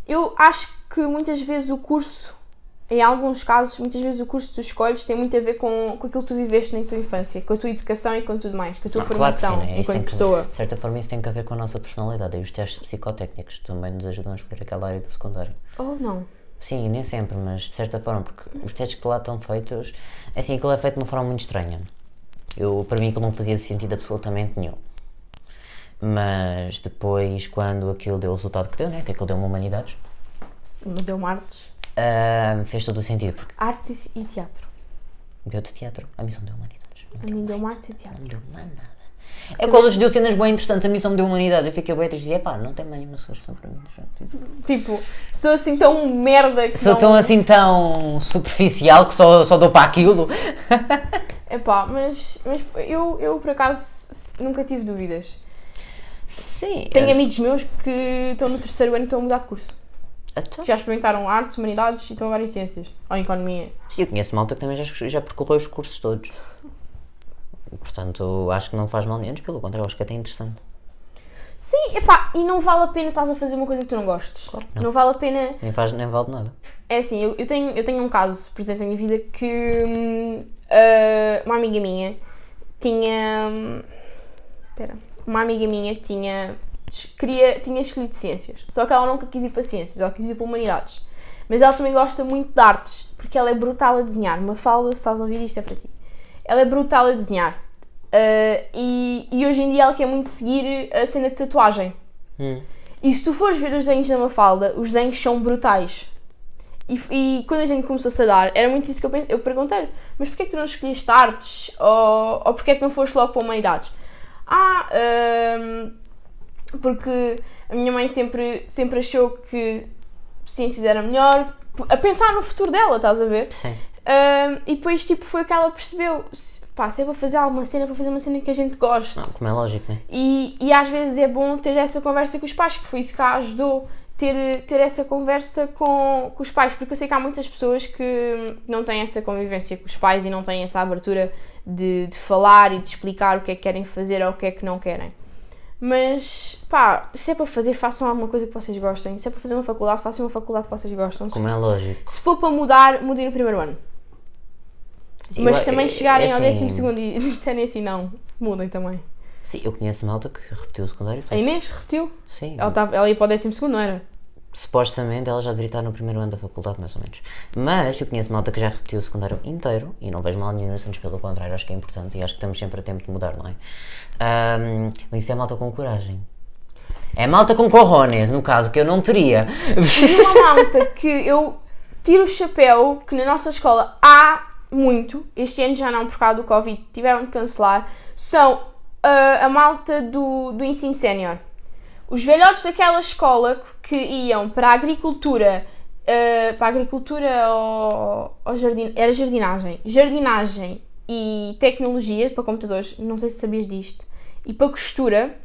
eu acho que muitas vezes o curso, em alguns casos, muitas vezes o curso que tu escolhes tem muito a ver com aquilo que tu viveste na tua infância, com a tua educação e com tudo mais, com a tua formação, claro que sim, né? enquanto pessoa. De certa forma isso tem a ver com a nossa personalidade e os testes psicotécnicos também nos ajudam a escolher aquela área do secundário. Ou não? Sim, nem sempre, mas de certa forma, porque os testes que lá estão feitos, assim, aquilo é feito de uma forma muito estranha. Para mim aquilo não fazia sentido absolutamente nenhum. Mas depois, quando aquilo deu o resultado que deu, né, que aquilo deu uma humanidades, Não deu-me artes. fez todo o sentido, porque Artes e teatro. deu de teatro, a mim só me deu humanidades. A mim deu-me artes e teatro. Não me deu mais nada. É que eles deu cenas bem interessantes, a mim só me deu humanidades. Eu fiquei bem triste e disse, não tem mais nenhuma solução para mim. Tipo, sou assim tão merda que Sou tão assim tão superficial que só dou para aquilo. Mas eu por acaso nunca tive dúvidas. Sim. Tenho amigos meus que estão no terceiro ano e estão a mudar de curso. Então, Já experimentaram artes, humanidades e estão agora em ciências. Ou em economia. sim, eu conheço malta que também já percorreu os cursos todos. Portanto, acho que não faz mal nenhum, pelo contrário, acho que é até interessante. Sim, e não vale a pena estás a fazer uma coisa que tu não gostes. Claro que não. Não vale a pena... Nem vale de nada. É assim, eu tenho um caso, por exemplo, na minha vida que uma amiga minha tinha... Uma amiga minha tinha escolhido ciências, só que ela nunca quis ir para ciências, ela quis ir para humanidades. Mas ela também gosta muito de artes, porque ela é brutal a desenhar. Mafalda, se estás a ouvir isto é para ti. Ela é brutal a desenhar. E hoje em dia ela quer muito seguir a cena de tatuagem. E se tu fores ver os desenhos da Mafalda, os desenhos são brutais. E quando a gente começou a dar, era muito isso que eu perguntei-lhe, mas porquê é que tu não escolheste artes? Ou porquê é que não foste logo para humanidades? Porque a minha mãe sempre achou que ciências era melhor, a pensar no futuro dela, estás a ver? Sim. E depois foi o que ela percebeu. Se é para fazer alguma cena, para fazer uma cena que a gente goste. Como é lógico, né? E às vezes é bom ter essa conversa com os pais, que foi isso que a ajudou. Ter essa conversa com os pais, porque eu sei que há muitas pessoas que não têm essa convivência com os pais e não têm essa abertura de falar e de explicar o que é que querem fazer ou o que é que não querem. Mas, se é para fazer, façam alguma coisa que vocês gostem. Se é para fazer uma faculdade, façam uma faculdade que vocês gostam. Como é lógico. Se for para mudar, mudem no primeiro ano. Sim, mas também chegarem ao 12º e disserem assim, não, mudem também. Sim, eu conheço malta que repetiu o secundário. A Inês repetiu? Sim. Ela ia para o 12º, não era? Supostamente ela já deveria estar no primeiro ano da faculdade, mais ou menos. Mas eu conheço malta que já repetiu o secundário inteiro e não vejo mal nenhum nisso, antes pelo contrário, acho que é importante e acho que estamos sempre a tempo de mudar, não é? Mas isso é malta com coragem. É malta com cojones, no caso, que eu não teria. E uma malta que eu tiro o chapéu, que na nossa escola há muito, este ano já não por causa do Covid, tiveram de cancelar, são a malta do ensino sénior. Os velhotes daquela escola que iam para a agricultura, ou jardim, era jardinagem e tecnologia para computadores, não sei se sabias disto, e para costura,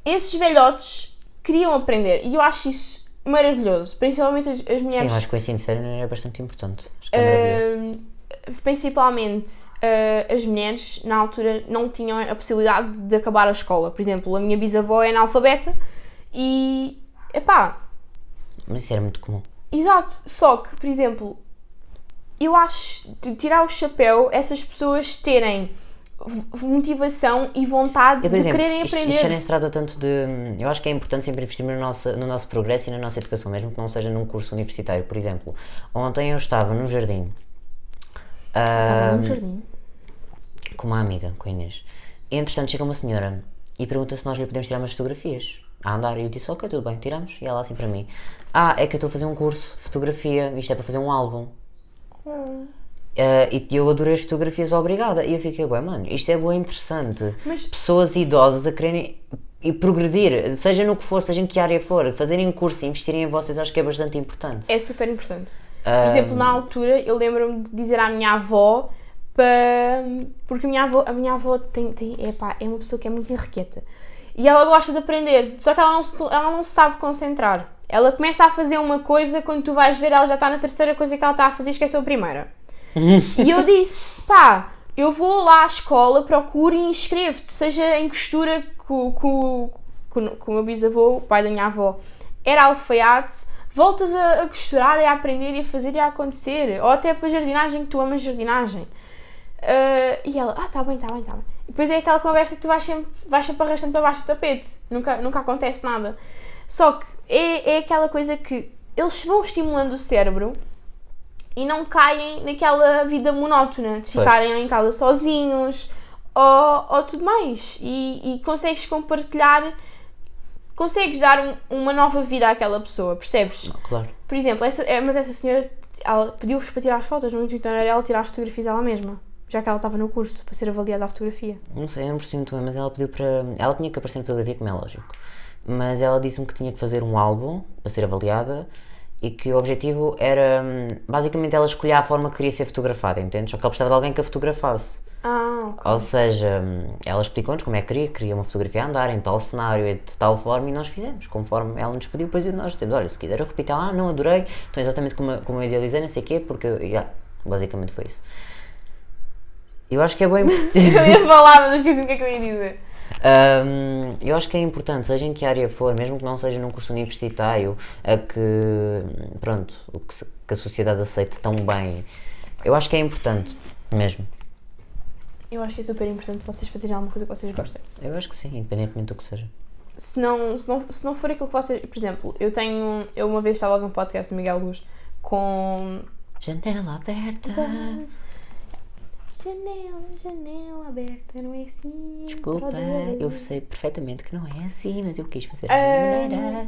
esses velhotes queriam aprender e eu acho isso maravilhoso, principalmente as mulheres. Sim, eu acho que o ensino sério é bastante importante, acho que é maravilhoso. Principalmente as mulheres na altura não tinham a possibilidade de acabar a escola. Por exemplo, a minha bisavó é analfabeta e Mas isso era muito comum. exato, só que, por exemplo, eu acho de tirar o chapéu essas pessoas terem motivação e vontade Por de exemplo, quererem isto aprender. já nem se trata tanto de... Eu acho que é importante sempre investir no nosso progresso e na nossa educação, mesmo que não seja num curso universitário. Por exemplo, ontem eu estava no jardim. Estava no jardim. Com uma amiga, com a Inês. E entretanto chega uma senhora e pergunta se nós lhe podemos tirar umas fotografias a andar. E eu disse, ok, tudo bem, tiramos. E ela assim para mim, é que eu estou a fazer um curso de fotografia, isto é para fazer um álbum. E eu adorei as fotografias, obrigada. E eu fiquei, bem, mano, isto é bem interessante. Mas- Pessoas idosas a quererem e progredir, seja no que for, seja em que área for, fazerem curso e investirem em vocês, acho que é bastante importante. É super importante. Por exemplo, na altura, eu lembro-me de dizer à minha avó porque a minha avó é uma pessoa que é muito enriqueta. E ela gosta de aprender, só que ela não se sabe concentrar. Ela começa a fazer uma coisa, quando tu vais ver, ela já está na terceira coisa que ela está a fazer, esqueceu a primeira. E eu disse, eu vou lá à escola, procuro e inscrevo-te, seja em costura com o meu bisavô, o pai da minha avó, era alfaiate, voltas a costurar e a aprender e a fazer e a acontecer. Ou até para jardinagem, que tu amas jardinagem. E ela, tá bem. E depois é aquela conversa que tu vais sempre arrastando para baixo do tapete. Nunca acontece nada. Só que é aquela coisa que eles vão estimulando o cérebro e não caem naquela vida monótona de ficarem em casa sozinhos ou tudo mais. E consegues compartilhar, consegues dar uma nova vida àquela pessoa, percebes? Claro. Por exemplo, mas essa senhora, ela pediu-vos para tirar as fotos, no intuito era ela tirar as fotografias ela mesma, já que ela estava no curso, para ser avaliada a fotografia. Não sei, eu não percebi muito bem, mas ela pediu para... Ela tinha que aparecer na fotografia, como é lógico. Mas ela disse-me que tinha que fazer um álbum para ser avaliada e que o objetivo era... Basicamente ela escolher a forma que queria ser fotografada, entendes? Só que ela precisava de alguém que a fotografasse. Ok. Ou seja, ela explicou-nos como é que queria uma fotografia a andar, em tal cenário, de tal forma, e nós fizemos, conforme ela nos pediu. Depois nós dissemos, olha, se quiser eu repito, não adorei, então exatamente como eu idealizei, não sei o quê, porque basicamente foi isso. Eu acho que é bem... Eu ia falar, mas esqueci o que é que eu ia dizer. Eu acho que é importante, seja em que área for, mesmo que não seja num curso universitário, que a sociedade aceite tão bem, eu acho que é importante, mesmo. Eu acho que é super importante vocês fazerem alguma coisa que vocês gostem. Eu acho que sim, independentemente do que seja. Se não for aquilo que vocês... Por exemplo, eu uma vez estava a ouvir um podcast do Miguel Luz com... Janela aberta. Janela aberta, não é assim? Desculpa, eu sei perfeitamente que não é assim, mas eu quis fazer da maneira.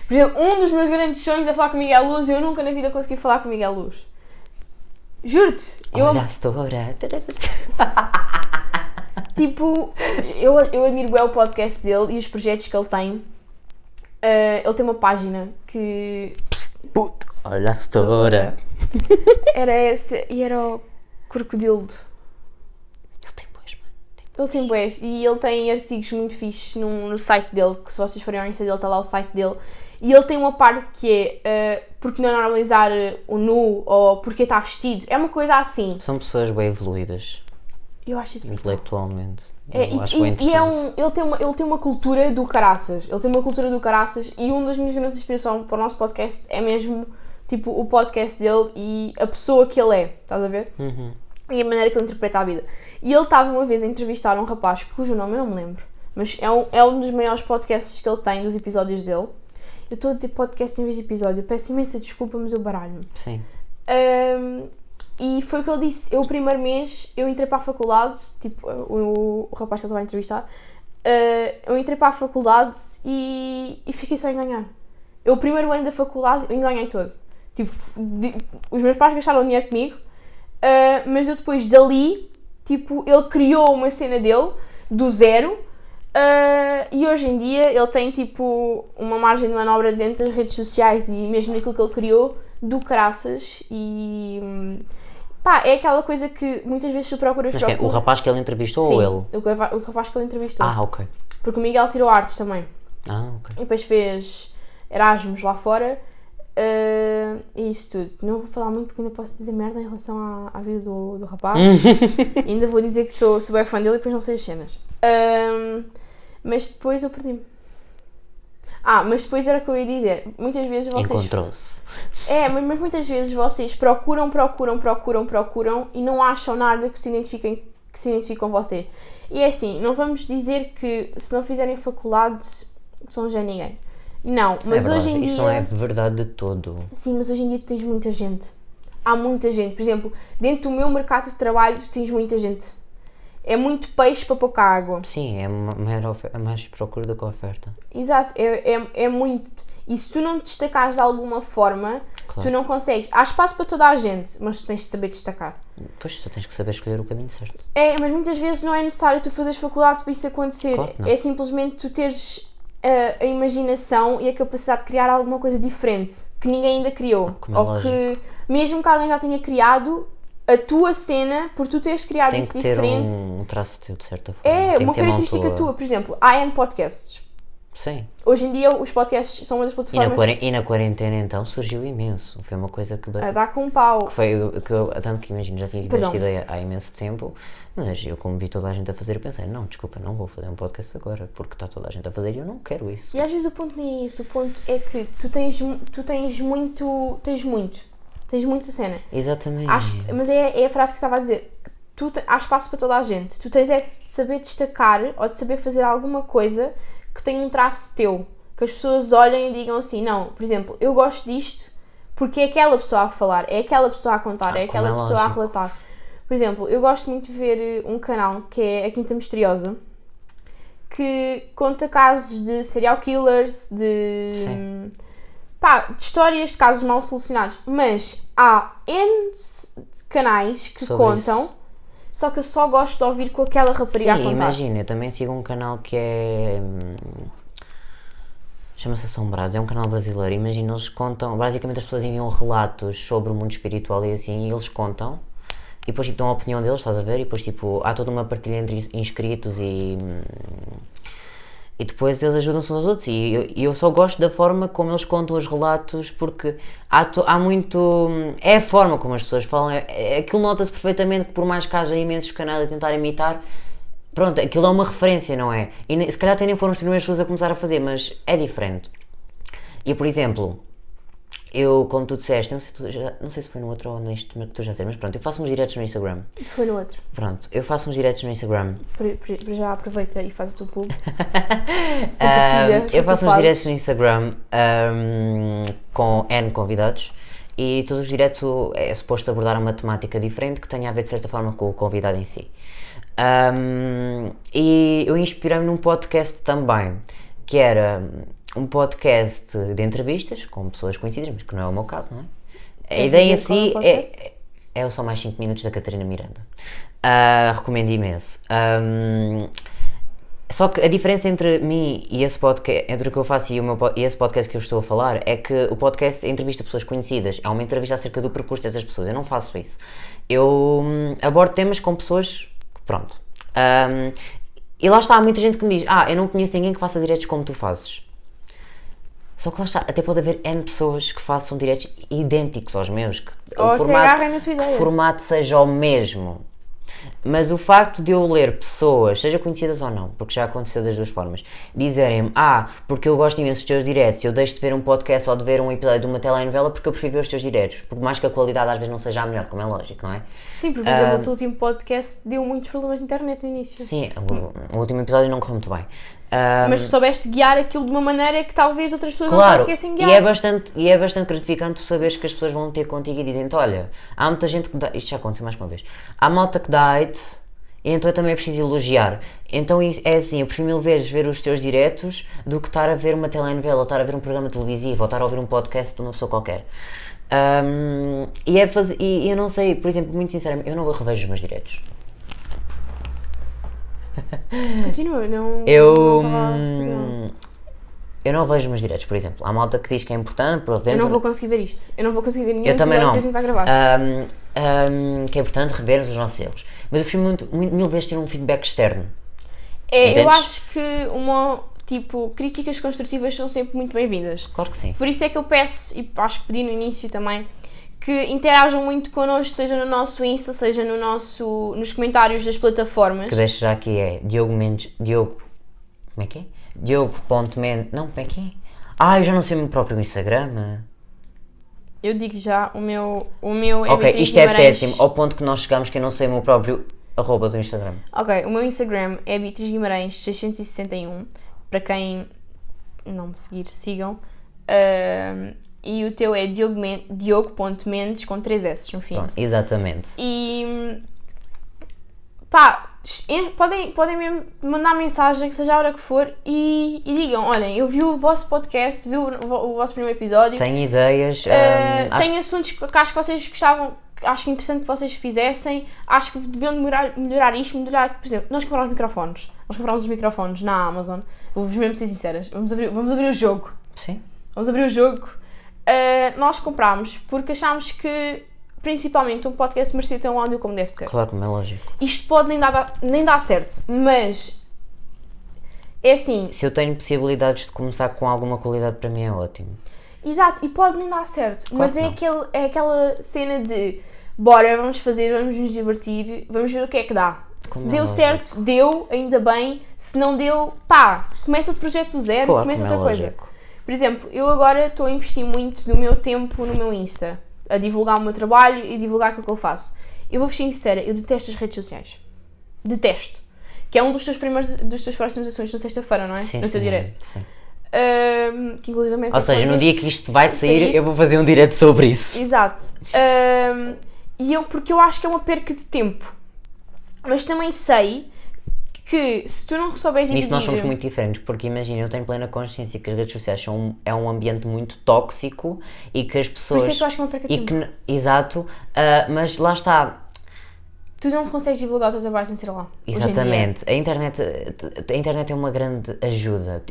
Por exemplo, um dos meus grandes sonhos é falar com o Miguel Luz e eu nunca na vida consegui falar com o Miguel Luz. Juro-te! Olha a setora. Tipo, eu admiro bem o podcast dele e os projetos que ele tem. Ele tem uma página que... Puto, olha a setora. Era essa e era o Crocodilo. Ele tem boas, mano. Ele tem bués e ele tem artigos muito fixes no site dele, que se vocês forem ao Insta dele, está lá o site dele. E ele tem uma parte que é porque não normalizar o nu ou porque está vestido. É uma coisa assim. São pessoas bem evoluídas. Eu acho isso brutal. Intelectualmente. Ele tem uma cultura do caraças. E uma das minhas grandes inspirações para o nosso podcast é mesmo tipo o podcast dele e a pessoa que ele é. Estás a ver? Uhum. E a maneira que ele interpreta a vida. E ele estava uma vez a entrevistar um rapaz cujo nome eu não me lembro, mas é um dos maiores podcasts que ele tem, dos episódios dele. Eu estou a dizer podcast em vez de episódio, eu peço imensa desculpa, mas eu baralho-me. Sim. E foi o que ele disse. Eu, o primeiro mês, eu entrei para a faculdade, tipo, o rapaz que ele estava a entrevistar, eu entrei para a faculdade e fiquei só a enganhar. Eu, o primeiro ano da faculdade, eu enganhei todo. Tipo, os meus pais gastaram dinheiro comigo, mas eu depois dali, tipo, ele criou uma cena dele, do zero. E hoje em dia ele tem tipo uma margem de manobra dentro das redes sociais e mesmo naquilo que ele criou do caraças e pá, é aquela coisa que muitas vezes tu procuras. Mas o rapaz que ele entrevistou Sim, ou ele? o rapaz que ele entrevistou. Ok. Porque o Miguel tirou artes também. Ok. E depois fez Erasmus lá fora. E isso tudo. Não vou falar muito porque ainda posso dizer merda em relação à vida do rapaz. Ainda vou dizer que sou bem fã dele e depois não sei as cenas. Mas depois eu perdi-me. Mas depois era o que eu ia dizer. Muitas vezes vocês... Encontrou-se. Mas muitas vezes vocês procuram e não acham nada que se identifique com você. E é assim, não vamos dizer que se não fizerem faculdade são já ninguém. Não, mas hoje em dia... Isso não é verdade de todo. Sim, mas hoje em dia tu tens muita gente. Há muita gente. Por exemplo, dentro do meu mercado de trabalho tu tens muita gente. É muito peixe para pouca água. Sim, é mais procura do que oferta. Exato, é muito. E se tu não te destacares de alguma forma, claro, tu não consegues. Há espaço para toda a gente, mas tu tens de saber destacar. Pois, tu tens que saber escolher o caminho certo. Mas muitas vezes não é necessário tu fazeres faculdade para isso acontecer. Claro, é simplesmente tu teres a imaginação e a capacidade de criar alguma coisa diferente que ninguém ainda criou. Ou que, mesmo que alguém já tenha criado, a tua cena, por tu teres criado isso diferente... Tem que ter um traço teu, de certa forma. Uma característica tua. Por exemplo, há N podcasts. Sim. Hoje em dia os podcasts são uma das plataformas... E na quarentena então surgiu imenso. Foi uma coisa que... A dar com um pau. Tanto que imagino, já tinha tido esta ideia há imenso tempo, mas eu como vi toda a gente a fazer, eu pensei, não, desculpa, não vou fazer um podcast agora, porque está toda a gente a fazer e eu não quero isso. E às vezes o ponto nem é isso, o ponto é que tu tens muita cena. Exatamente. Mas é a frase que eu estava a dizer. Há espaço para toda a gente. Tu tens é de saber destacar ou de saber fazer alguma coisa que tenha um traço teu. Que as pessoas olhem e digam assim, não, por exemplo, eu gosto disto porque é aquela pessoa a falar, é aquela pessoa a contar, é aquela pessoa a relatar. Por exemplo, eu gosto muito de ver um canal que é a Quinta Misteriosa, que conta casos de serial killers, de histórias de casos mal solucionados, mas há N canais que contam isso. Só que eu só gosto de ouvir com aquela rapariga a contar. Imagina, eu também sigo um canal que é... chama-se Assombrados, é um canal brasileiro. Imagina, eles contam... Basicamente as pessoas enviam relatos sobre o mundo espiritual e assim, e eles contam. E depois dão a opinião deles, estás a ver? E depois há toda uma partilha entre inscritos e depois eles ajudam-se uns aos outros. E eu só gosto da forma como eles contam os relatos, porque há muito... É a forma como as pessoas falam. Aquilo nota-se perfeitamente que por mais que haja imensos canais a tentar imitar, pronto, aquilo é uma referência, não é? E se calhar até nem foram as primeiras pessoas a começar a fazer, mas é diferente. E por exemplo... Eu, como tu disseste, não sei se foi no outro ou neste que tu já disseste, mas pronto, eu faço uns diretos no Instagram. Foi no outro. Pronto, eu faço uns diretos no Instagram. Já aproveita e faz o teu pub. Compartilha. Eu faço uns diretos no Instagram com N convidados e todos os diretos é suposto abordar uma temática diferente que tenha a ver de certa forma com o convidado em si. E eu inspirei-me num podcast também, que era... um podcast de entrevistas com pessoas conhecidas, mas que não é o meu caso, não é? A ideia em si é o Só Mais 5 Minutos da Catarina Miranda. Recomendo imenso. Só que a diferença entre mim e esse podcast, entre o que eu faço e esse podcast que eu estou a falar, é que o podcast entrevista pessoas conhecidas, é uma entrevista acerca do percurso dessas pessoas. Eu não faço isso. Eu abordo temas com pessoas que, pronto. E lá está, há muita gente que me diz, eu não conheço ninguém que faça diretos como tu fazes. Só que lá está, até pode haver N pessoas que façam diretos idênticos aos meus, que o formato seja o mesmo. Mas o facto de eu ler pessoas, seja conhecidas ou não, porque já aconteceu das duas formas, dizerem-me, porque eu gosto imenso dos teus diretos, eu deixo de ver um podcast ou de ver um episódio de uma telenovela porque eu prefiro ver os teus diretos, por mais que a qualidade às vezes não seja a melhor, como é lógico, não é? Sim, porque, por exemplo, o teu último podcast deu muitos problemas de internet no início. Sim, o último episódio não correu muito bem. Mas soubeste guiar aquilo de uma maneira que talvez outras pessoas não conseguissem guiar. E é bastante gratificante tu saberes que as pessoas vão ter contigo e dizem-te, olha, há muita gente que dá, isto já aconteceu mais uma vez, há malta que dá hate, e então eu também preciso elogiar. Então é assim, eu prefiro 1000 vezes ver os teus diretos do que estar a ver uma telenovela, ou estar a ver um programa televisivo, ou estar a ouvir um podcast de uma pessoa qualquer. E eu não sei, por exemplo, muito sinceramente, eu não revejo os meus diretos. Continua, não. Eu, não estava a fazer nada. eu não vejo meus diretos, por exemplo. Há malta que diz que é importante, por Eu exemplo. não vou conseguir ver isto. Eu não vou conseguir ver nenhum Eu também não. episódio que a gente vai gravar. Que é importante revermos os nossos erros. Mas eu prefiro mil vezes ter um feedback externo. Eu entendes? acho que críticas construtivas são sempre muito bem-vindas. Claro que sim. Por isso é que eu peço, e acho que pedi no início também, que interajam muito connosco, seja no nosso Insta, seja nos comentários das plataformas. Que deixo já aqui é Diogo Mendes. Diogo. Como é que é? Diogo.mendes. Não, como é que é? Eu já não sei o meu próprio Instagram. Eu digo já, o meu é Ok, Beatriz isto é Guimarães. péssimo. Ao ponto que nós chegamos que eu não sei o meu próprio arroba do Instagram. Ok, o meu Instagram é Beatriz Guimarães 661. Para quem não me seguir, sigam. E o teu é Diogo.mendes com 3 S no fim. Pronto, exatamente. E podem mesmo mandar mensagem, que seja a hora que for, e digam, olhem, eu vi o vosso podcast, vi o vosso primeiro episódio. Tenho ideias. Tenho assuntos que acho que vocês gostavam, acho que é interessante que vocês fizessem, acho que deviam melhorar isto, por exemplo, nós comprámos os microfones na Amazon, vou-vos mesmo ser sinceras, vamos abrir o jogo. Sim. Vamos abrir o jogo. Nós comprámos porque achámos que, principalmente, um podcast merecia ter um áudio como deve ser. Claro, como é lógico. Isto pode nem dar certo, mas é assim. Se eu tenho possibilidades de começar com alguma qualidade, para mim é ótimo. Exato, e pode nem dar certo, Claro mas que é aquela cena de bora, vamos nos divertir, vamos ver o que é que dá. Como Se é deu lógico. certo, deu, ainda bem. Se não deu, começa outro projeto do zero, Claro, começa como é outra coisa. lógico. Por exemplo, eu agora estou a investir muito do meu tempo no meu Insta, a divulgar o meu trabalho e divulgar aquilo que eu faço. Eu vou ser sincera, eu detesto as redes sociais. Detesto. Que é um dos teus próximos assuntos na sexta-feira, não é? Sim, no teu sim, direto. sim. Que inclusivamente... Ou seja, no dia que isto vai sair, eu vou fazer um direto sobre isso. Exato. Porque eu acho que é uma perca de tempo. Mas também sei que se tu não souberes dividir... Nisso nós somos muito diferentes, porque imagina, eu tenho plena consciência que as redes sociais é um ambiente muito tóxico e que as pessoas... Por isso é que eu acho que é uma perca de tempo. Exato, mas lá está. Tu não consegues divulgar o teu trabalho sem ser lá. Exatamente. A internet é uma grande ajuda.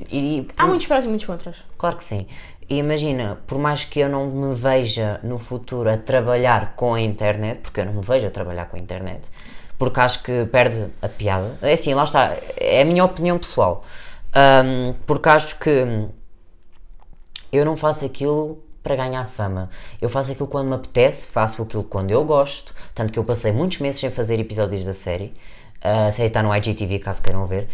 Há muitos prós e muitos contras. Claro que sim. E imagina, por mais que eu não me veja no futuro a trabalhar com a internet, porque eu não me vejo a trabalhar com a internet, porque acho que perde a piada. É assim, lá está, é a minha opinião pessoal. Porque acho que eu não faço aquilo para ganhar fama. Eu faço aquilo quando me apetece, faço aquilo quando eu gosto, tanto que eu passei muitos meses sem fazer episódios da série. A série está no IGTV, caso queiram ver.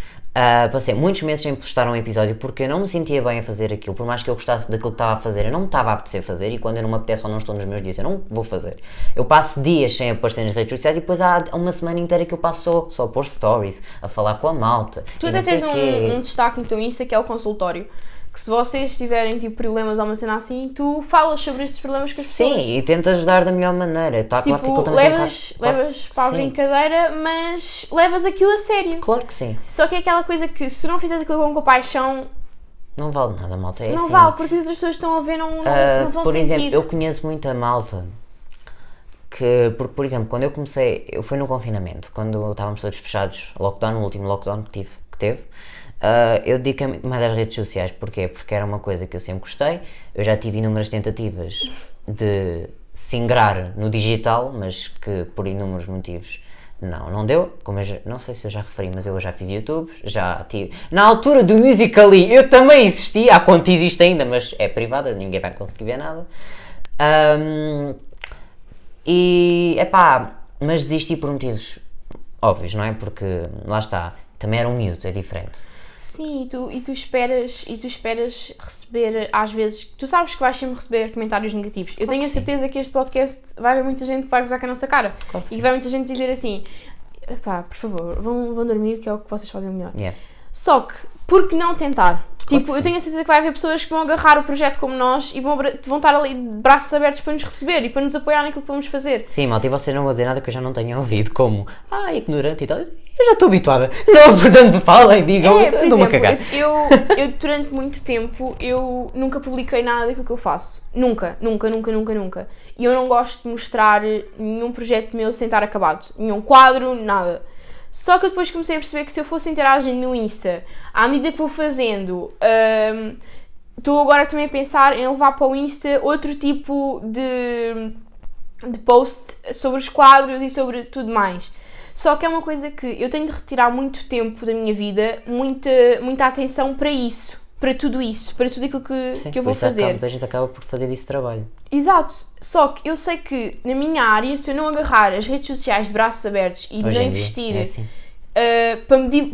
Passei muitos meses sem postar um episódio porque eu não me sentia bem a fazer aquilo, por mais que eu gostasse daquilo que estava a fazer, eu não me estava a apetecer fazer, e quando eu não me apetece ou não estou nos meus dias, eu não vou fazer. Eu passo dias sem aparecer nas redes sociais e depois há uma semana inteira que eu passo só a pôr stories, a falar com a malta. Tu até tens um destaque no teu Insta que é o consultório. Que se vocês tiverem tipo problemas ou uma cena assim, tu falas sobre esses problemas com as pessoas. Sim, e tento ajudar da melhor maneira. Está claro que aquilo também levas para a brincadeira, mas levas aquilo a sério. Claro que sim. Só que é aquela coisa que se tu não fizeres aquilo com compaixão, não vale nada, malta. É não assim. vale, porque as outras pessoas estão a ver, não vão por sentir. exemplo, eu conheço muita malta porque, por exemplo, quando eu comecei, eu fui no confinamento, quando estávamos todos fechados, o último lockdown que teve, eu dediquei muito mais às redes sociais. Porquê? Porque era uma coisa que eu sempre gostei. Eu já tive inúmeras tentativas de se ingrar no digital, mas que por inúmeros motivos não deu. Como não sei se eu já referi, mas eu já fiz YouTube, já tive... Na altura do Musical.ly eu também existi, há quanto existe ainda, mas é privada, ninguém vai conseguir ver nada. Mas desisti por motivos óbvios, não é? Porque, lá está, também era um miúdo, é diferente. Sim, e tu esperas receber, às vezes, tu sabes que vais sempre receber comentários negativos. Eu tenho a certeza que este podcast vai haver muita gente que vai gozar com a nossa cara. Claro que e vai muita gente dizer assim, por favor, vão dormir, que é o que vocês fazem melhor. Yeah. Só que, por que não tentar? Claro Eu tenho a certeza que vai haver pessoas que vão agarrar o projeto como nós e vão estar ali de braços abertos para nos receber e para nos apoiar naquilo que vamos fazer. Sim, malta, e vocês não vão dizer nada que eu já não tenha ouvido, como ignorante e tal. Eu já estou habituada. Não, portanto, falem, digam, estou-me a cagar. Eu, durante muito tempo, eu nunca publiquei nada daquilo que eu faço. Nunca. E eu não gosto de mostrar nenhum projeto meu sem estar acabado. Nenhum quadro, nada. Só que eu depois comecei a perceber que se eu fosse interagir no Insta, à medida que vou fazendo, estou agora também a pensar em levar para o Insta outro tipo de post sobre os quadros e sobre tudo mais. Só que é uma coisa que eu tenho de retirar muito tempo da minha vida, muita atenção para isso, para tudo isso, para tudo aquilo que eu vou fazer. A gente acaba por fazer disso trabalho. Exato, só que eu sei que na minha área, se eu não agarrar as redes sociais de braços abertos e Hoje não em dia, investir é assim.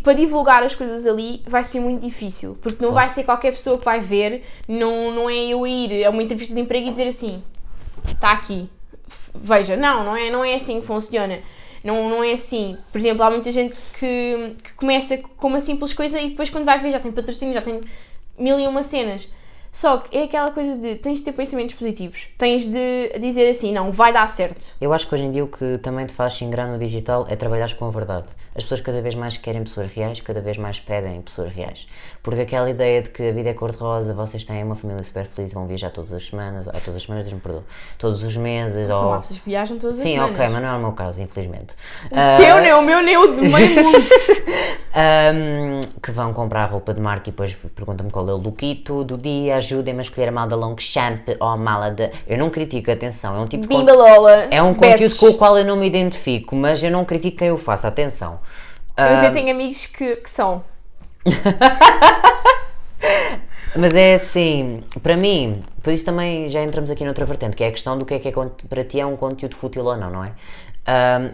para divulgar as coisas ali, vai ser muito difícil, porque não vai ser qualquer pessoa que vai ver, não é eu ir a uma entrevista de emprego e dizer assim, está aqui, veja, não é assim que funciona. Não é assim. Por exemplo, há muita gente que começa com uma simples coisa e depois quando vai ver já tem patrocínio, já tem 1001 cenas. Só que é aquela coisa de tens de ter pensamentos positivos. Tens de dizer assim, não, vai dar certo. Eu acho que hoje em dia o que também te faz ingrar no digital é trabalhares com a verdade. As pessoas cada vez mais querem pessoas reais, cada vez mais pedem pessoas reais. Porque aquela ideia de que a vida é cor-de-rosa, vocês têm uma família super feliz, vão viajar todas as semanas, Deus me perdoe, todos os meses, Não ou... há pessoas que viajam todas as Sim, semanas. ok, mas não é o meu caso, infelizmente. O teu nem o meu, nem o de meio mundo. Que vão comprar roupa de marca e depois perguntam-me qual é o lookito do dia, ajudem-me a escolher a mala da Longchamp ou a mala de... Eu não critico, atenção, é um tipo de Bimba Lola. é um Betos. conteúdo com o qual eu não me identifico, mas eu não critico quem o faça, atenção. Eu até tenho amigos que são. Mas é assim, para mim, por isso também já entramos aqui noutra vertente, que é a questão do que é para ti é um conteúdo fútil ou não é?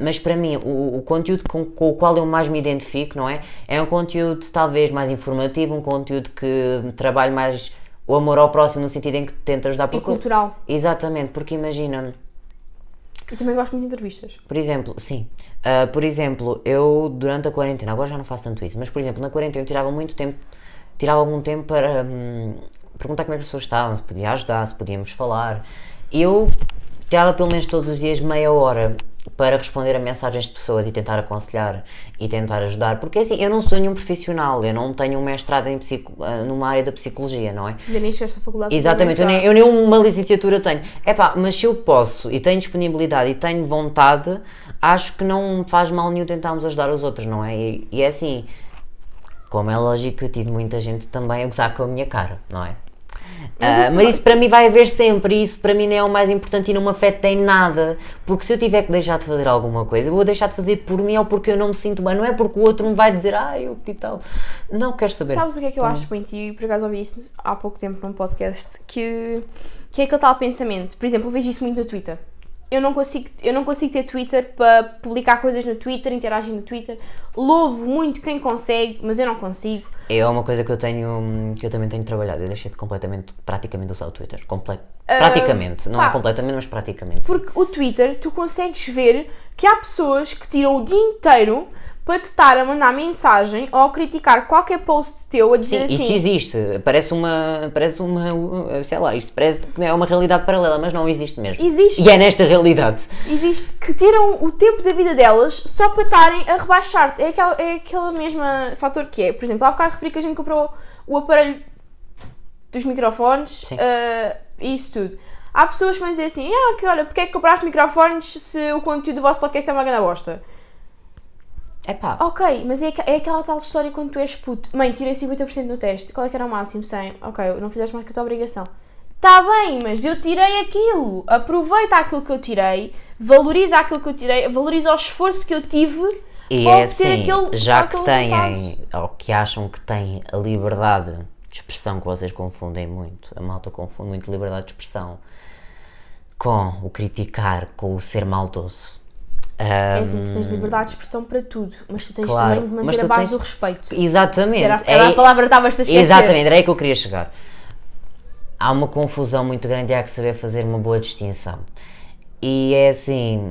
Mas para mim, o conteúdo com o qual eu mais me identifico, não é? É um conteúdo talvez mais informativo, um conteúdo que trabalhe mais o amor ao próximo no sentido em que tenta ajudar... E cultural. Exatamente, porque imagina... Eu também gosto muito de entrevistas. Por exemplo, sim. Por exemplo, eu durante a quarentena, agora já não faço tanto isso, mas por exemplo, na quarentena eu tirava algum tempo para perguntar como é que as pessoas estavam, se podia ajudar, se podíamos falar. Eu tirava pelo menos todos os dias meia hora para responder a mensagens de pessoas e tentar aconselhar e tentar ajudar, porque assim, eu não sou nenhum profissional, eu não tenho um mestrado numa área da psicologia, não é? Ainda nem chegaste à faculdade. Exatamente, eu nem uma licenciatura tenho. Mas se eu posso e tenho disponibilidade e tenho vontade, acho que não faz mal nenhum tentarmos ajudar os outros, não é? E é assim, como é lógico, eu tive muita gente também a gozar com a minha cara, não é? Mas isso para mim vai haver sempre, isso para mim não é o mais importante e não me afeta em nada, porque se eu tiver que deixar de fazer alguma coisa, eu vou deixar de fazer por mim ou porque eu não me sinto bem, não é porque o outro me vai dizer, eu que tal, não quero saber. Sabes o que é que eu acho bem ti? Por acaso ouvi isso há pouco tempo num podcast, que é aquele tal pensamento, por exemplo, eu vejo isso muito no Twitter. Eu não consigo ter Twitter para publicar coisas no Twitter, interagir no Twitter. Louvo muito quem consegue, mas eu não consigo. É uma coisa que eu também tenho trabalhado. Eu deixei de praticamente usar o Twitter. Praticamente, não é completamente, mas praticamente. Sim. Porque o Twitter, tu consegues ver que há pessoas que tiram o dia inteiro para te estar a mandar mensagem ou a criticar qualquer post teu a dizer assim... Isso existe, parece uma, sei lá, isto parece que é uma realidade paralela, mas não existe mesmo. Existe. E é nesta realidade. Existe, que tiram o tempo da vida delas só para estarem a rebaixar-te. É aquele mesmo fator que é, por exemplo, há bocado referi que a gente comprou o aparelho dos microfones, isso tudo. Há pessoas que vão dizer assim, olha, porque é que compraste microfones se o conteúdo do vosso podcast é uma grande bosta? Ok, mas é aquela tal história quando tu és puto. Mãe, tirei 50% no teste. Qual é que era o máximo? 100. Ok, não fizeste mais que a tua obrigação. Tá bem, mas eu tirei aquilo. Aproveita aquilo que eu tirei. Valoriza aquilo que eu tirei. Valoriza o esforço que eu tive para obter aquele já que têm, ou que acham que têm a liberdade de expressão, que vocês confundem muito. A malta confunde muito liberdade de expressão com o criticar, com o ser maldoso. É assim, tu tens liberdade de expressão para tudo, mas tu tens também de manter a base do respeito. Exatamente. Era a palavra que estavas a esquecer. Exatamente, era aí que eu queria chegar. Há uma confusão muito grande e há que saber fazer uma boa distinção. E é assim,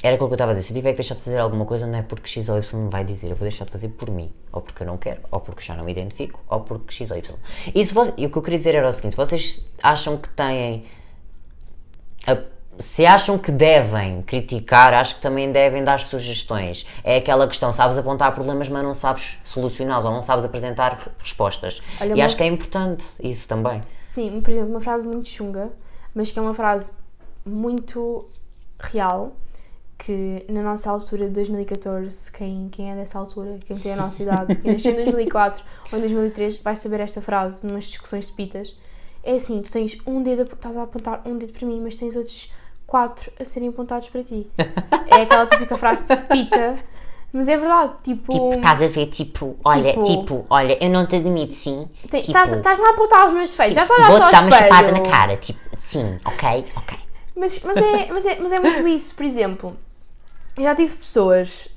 era aquilo que eu estava a dizer, se eu tiver que deixar de fazer alguma coisa, não é porque X ou Y me vai dizer, eu vou deixar de fazer por mim, ou porque eu não quero, ou porque já não me identifico, ou porque X ou Y. E o que eu queria dizer era o seguinte, se vocês acham que têm... Se acham que devem criticar, acho que também devem dar sugestões. É aquela questão, sabes apontar problemas, mas não sabes solucioná-los, ou não sabes apresentar respostas. Olha, e acho que é importante isso também. Sim, por exemplo, uma frase muito chunga, mas que é uma frase muito real, que na nossa altura de 2014, quem é dessa altura, quem tem a nossa idade, quem nasceu em 2004 ou em 2003, vai saber esta frase numas discussões de pitas. É assim, tu tens um dedo, estás a apontar um dedo para mim, mas tens outros 4 a serem apontados para ti. É aquela típica frase de pita, mas é verdade, tipo... estás a ver, olha, eu não te admito, sim. Estás-me a apontar os meus defeitos, já estou a dar só vou-te dar uma espelho. chapada na cara, sim, ok. Mas é muito isso, por exemplo, eu já tive pessoas,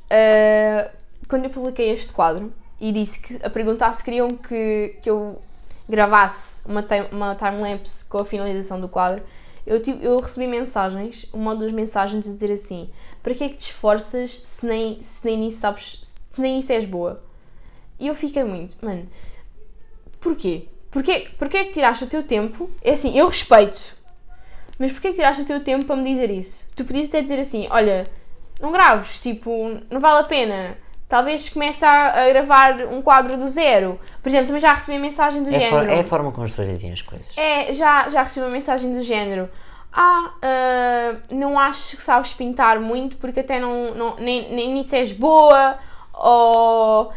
quando eu publiquei este quadro, e disse que a perguntar se queriam que eu gravasse uma timelapse com a finalização do quadro, eu recebi mensagens, uma ou duas mensagens a dizer assim: para que é que te esforças se nem nisso sabes, se nem isso és boa? E eu fiquei muito, mano, porquê? Porquê é que tiraste o teu tempo? É assim, eu respeito, mas porquê é que tiraste o teu tempo para me dizer isso? Tu podias até dizer assim: olha, não graves, tipo, não vale a pena. Talvez comece a gravar um quadro do zero. Por exemplo, também já recebi uma mensagem do género... É a forma como as pessoas dizem as coisas. Já recebi uma mensagem do género: não acho que sabes pintar muito porque até nem nisso és boa, ou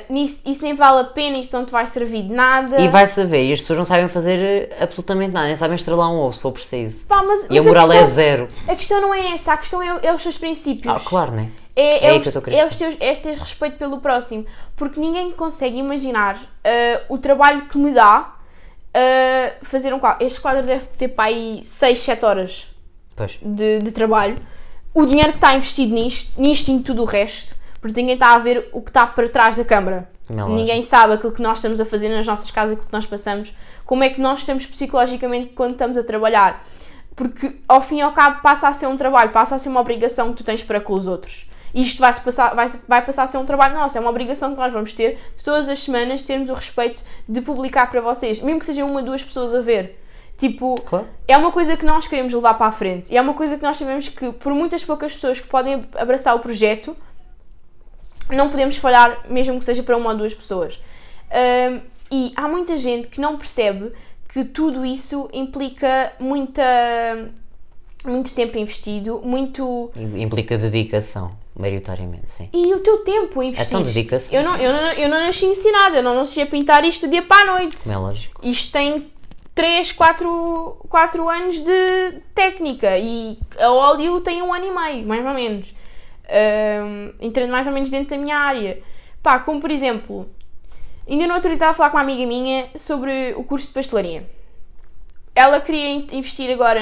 isso nem vale a pena, isso não te vai servir de nada. E vai saber, e as pessoas não sabem fazer absolutamente nada, nem sabem estrelar um ovo se for preciso. Mas e a moral é zero. A questão não é essa, a questão é os teus princípios. Claro, não é? É ter respeito pelo próximo, porque ninguém consegue imaginar o trabalho que me dá fazer um quadro. Este quadro deve ter para aí 6, 7 horas de trabalho. O dinheiro que está investido nisto e em tudo o resto, porque ninguém está a ver o que está para trás da câmara. Ninguém sabe aquilo que nós estamos a fazer nas nossas casas, aquilo que nós passamos, como é que nós estamos psicologicamente quando estamos a trabalhar. Porque ao fim e ao cabo passa a ser um trabalho, passa a ser uma obrigação que tu tens para com os outros. Isto vai passar a ser um trabalho nosso, é uma obrigação que nós vamos ter de todas as semanas termos o respeito de publicar para vocês, mesmo que sejam 1 ou 2 pessoas a ver. Tipo, claro. É uma coisa que nós queremos levar para a frente e é uma coisa que nós sabemos que por muitas poucas pessoas que podem abraçar o projeto, não podemos falhar, mesmo que seja para 1 ou 2 pessoas. E há muita gente que não percebe que tudo isso implica muito tempo investido, Implica dedicação. Maioritariamente, sim. E o teu tempo investido. É tão dedicação. Eu não nasci ensinada, eu não nasci a pintar isto do dia para a noite. Como é lógico. Isto tem 3, 4 anos de técnica e a óleo tem 1 ano e meio, mais ou menos. Entrando mais ou menos dentro da minha área. Como por exemplo, ainda no outro dia estava a falar com uma amiga minha sobre o curso de pastelaria. Ela queria investir agora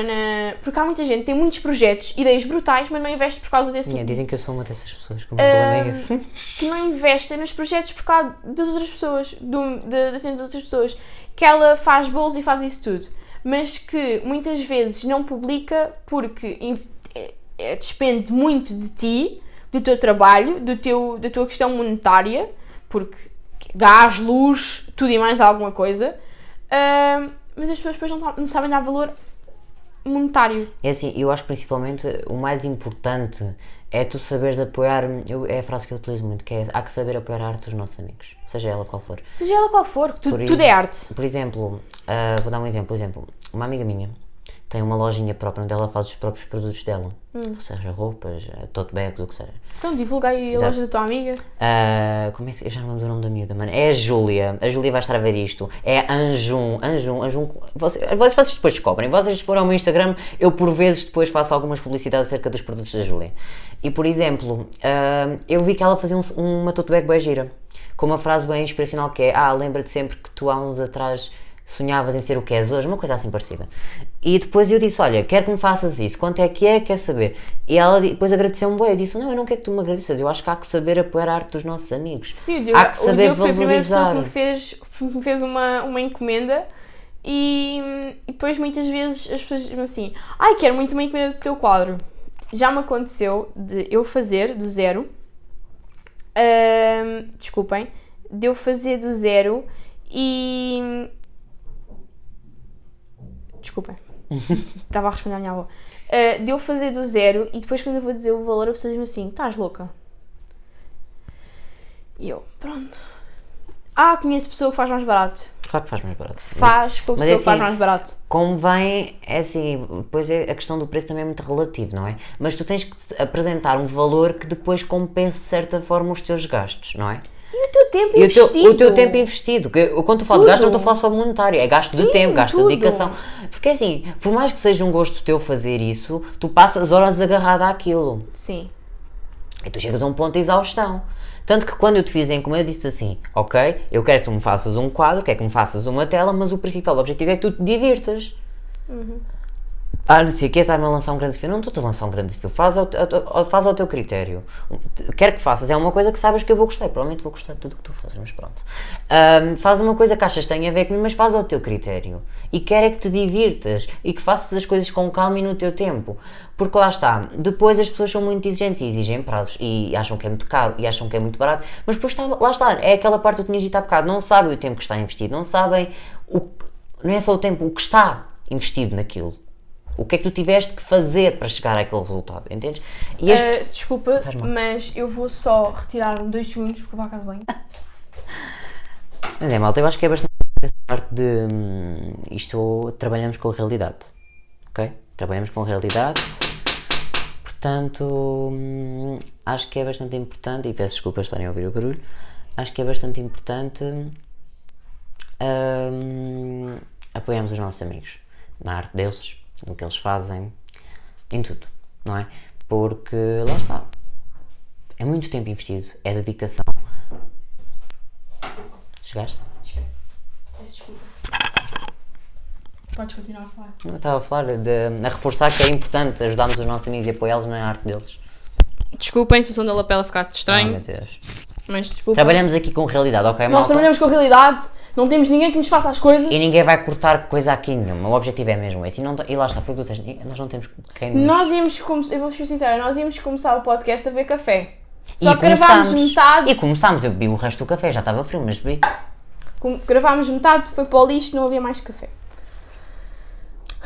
porque há muita gente que tem muitos projetos, ideias brutais, mas não investe por causa desse... Dizem que eu sou uma dessas pessoas, que o meu problema é esse. Que não investem nos projetos por causa das outras pessoas, das outras pessoas. Que ela faz bolos e faz isso tudo, mas que muitas vezes não publica porque despende muito de ti, do teu trabalho, da tua questão monetária, porque gás, luz, tudo e mais alguma coisa... mas as pessoas depois não sabem dar valor monetário. É assim, eu acho que principalmente o mais importante é tu saberes apoiar, é a frase que eu utilizo muito, que é: há que saber apoiar a arte dos nossos amigos, seja ela qual for. Seja ela qual for, tudo é arte. Por exemplo, vou dar um exemplo, uma amiga minha tem uma lojinha própria onde ela faz os próprios produtos dela, seja roupas, tote bags, o que seja. Então divulga aí a loja da tua amiga. Como é que... Eu já não lembro do nome da miúda, mano. É a Júlia vai estar a ver isto. É Anjum. Vocês depois descobrem. Vocês se forem ao meu Instagram, eu por vezes depois faço algumas publicidades acerca dos produtos da Júlia. E por exemplo, eu vi que ela fazia uma tote bag bem gira, com uma frase bem inspiracional que é: lembra-te sempre que tu há uns anos atrás sonhavas em ser o que és hoje, uma coisa assim parecida. E depois eu disse: olha, quero que me faças isso, quanto é, quer saber? E ela depois agradeceu-me bem, eu disse: não, eu não quero que tu me agradeças, eu acho que há que saber apoiar a arte dos nossos amigos. Sim, há que saber valorizar. Foi a primeira pessoa que me fez uma encomenda e depois muitas vezes as pessoas dizem assim: quero muito uma encomenda do teu quadro. Já me aconteceu de eu fazer do zero, de eu fazer do zero e... Desculpem, estava a responder à minha avó. De eu fazer do zero e depois quando eu vou dizer o valor a pessoa diz-me assim: estás louca? E eu, pronto. Conheço pessoa que faz mais barato. Claro que faz mais barato. Faz com a Mas pessoa é que faz assim, mais barato. Como vem, é assim, depois a questão do preço também é muito relativo, não é? Mas tu tens que apresentar um valor que depois compense de certa forma os teus gastos, não é? E o teu tempo E investido? o teu tempo investido. Que, quando tu falo de gasto, não estou a falar só monetário, é gasto de Sim, tempo, gasto tudo. de dedicação. Porque assim, por mais que seja um gosto teu fazer isso, tu passas horas agarrada àquilo. Sim. E tu chegas a um ponto de exaustão. Tanto que quando eu te fiz a encomenda, eu disse assim: ok, eu quero que tu me faças um quadro, quero que me faças uma tela, mas o principal objetivo é que tu te divirtas. Não sei o que é estar-me a lançar um grande desafio. Não estou-te a lançar um grande desafio, faz ao teu critério. Quero que faças, é uma coisa que sabes que eu vou gostar. Provavelmente vou gostar de tudo o que tu fazes, mas pronto. Faz uma coisa que achas que tem a ver comigo, mas faz ao teu critério. E quero é que te divirtas e que faças as coisas com calma e no teu tempo. Porque lá está, depois as pessoas são muito exigentes e exigem prazos e acham que é muito caro e acham que é muito barato, mas depois lá está, é aquela parte que tu tinhas dito há bocado, não sabem o tempo que está investido, não sabem, não é só o tempo, o que está investido naquilo. O que é que tu tiveste que fazer para chegar àquele resultado, entendes? E desculpa, mas eu vou só retirar-me 2 segundos porque eu vou à casa de banho. Mas é, malta, eu acho que é bastante essa parte de isto, trabalhamos com a realidade, ok? Trabalhamos com a realidade, portanto, acho que é bastante importante, e peço desculpas estarem a ouvir o barulho, acho que é bastante importante apoiarmos os nossos amigos, na arte deles, no que eles fazem, em tudo, não é? Porque, lá está, é muito tempo investido, é dedicação. Chegaste? Cheguei. Peço desculpa. Podes continuar a falar. Eu estava a falar, a reforçar que é importante ajudarmos os nossos amigos e apoiá-los na arte deles. Desculpem se o som da lapela ficar estranho, Meu Deus. mas desculpa. Trabalhamos aqui com realidade, ok, Nós malta? trabalhamos com a realidade, não temos ninguém que nos faça as coisas. E ninguém vai cortar coisa aqui nenhuma, o objetivo é mesmo esse. E lá está, foi o que tu disseste, nós não temos quem nos... Nós íamos começar, eu vou ser sincera, nós íamos começar o podcast a beber café. Só E que gravámos começámos. metade. E começámos, eu bebi o resto do café, já estava frio, mas bebi. Gravámos metade, foi para o lixo, não havia mais café.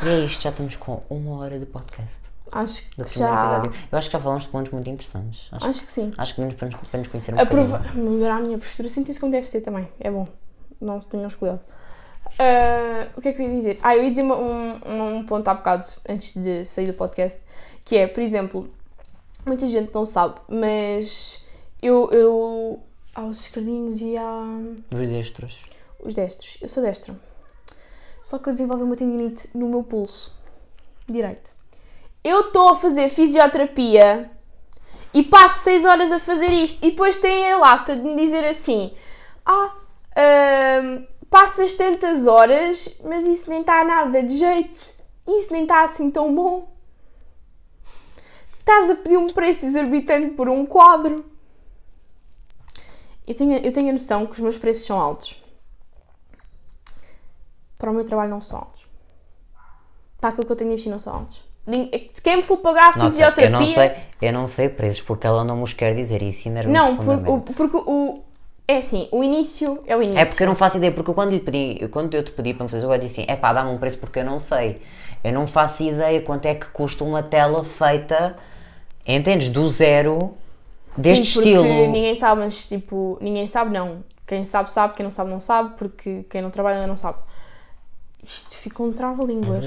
E é isto, já estamos com 1 hora de podcast. Acho Do que primeiro já. episódio. Eu acho que já falamos de pontos muito interessantes. Acho que sim. Acho que menos para nos conhecer um bocadinho. Melhorar a minha postura, sentir-se como deve ser também. É bom. Não se tenham cuidado. O que é que eu ia dizer? Eu ia dizer um ponto há bocado, antes de sair do podcast, que é, por exemplo, muita gente não sabe, mas eu aos esquerdinhos e Os destros. os destros, eu sou destra. Só que eu desenvolvi uma tendinite no meu pulso direito. Eu estou a fazer fisioterapia e passo 6 horas a fazer isto e depois têm a lata de me dizer assim: passas tantas horas, mas isso nem está nada de jeito, isso nem está assim tão bom. Estás a pedir um preço exorbitante por um quadro. Eu tenho a noção que os meus preços são altos. Para o meu trabalho não são altos. Para aquilo que eu tenho a investir não são altos. Se quem me for pagar a fisioterapia... Eu não sei preços, porque ela não nos quer dizer isso. Não, porque é assim, o início é o início. É porque eu não faço ideia, porque quando eu te pedi para me fazer, eu disse assim, dá-me um preço porque eu não sei. Eu não faço ideia quanto é que custa uma tela feita, entendes, do zero, deste Sim, porque estilo. Ninguém sabe, mas tipo, ninguém sabe não. Quem sabe, sabe, quem não sabe, não sabe, porque quem não trabalha não sabe. Isto fica um trava-línguas.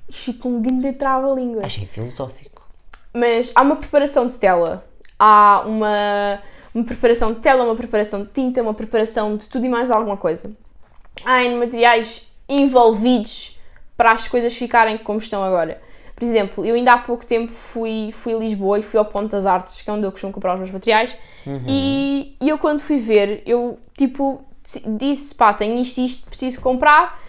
Isto fica um grande trava-línguas. Achei filosófico. Mas há uma preparação de tela. Há uma preparação de tela, uma preparação de tinta, uma preparação de tudo e mais alguma coisa. Há N materiais envolvidos para as coisas ficarem como estão agora. Por exemplo, eu ainda há pouco tempo fui a Lisboa e fui ao Ponto das Artes, que é onde eu costumo comprar os meus materiais. E eu quando fui ver, eu tipo disse, tenho isto, preciso comprar.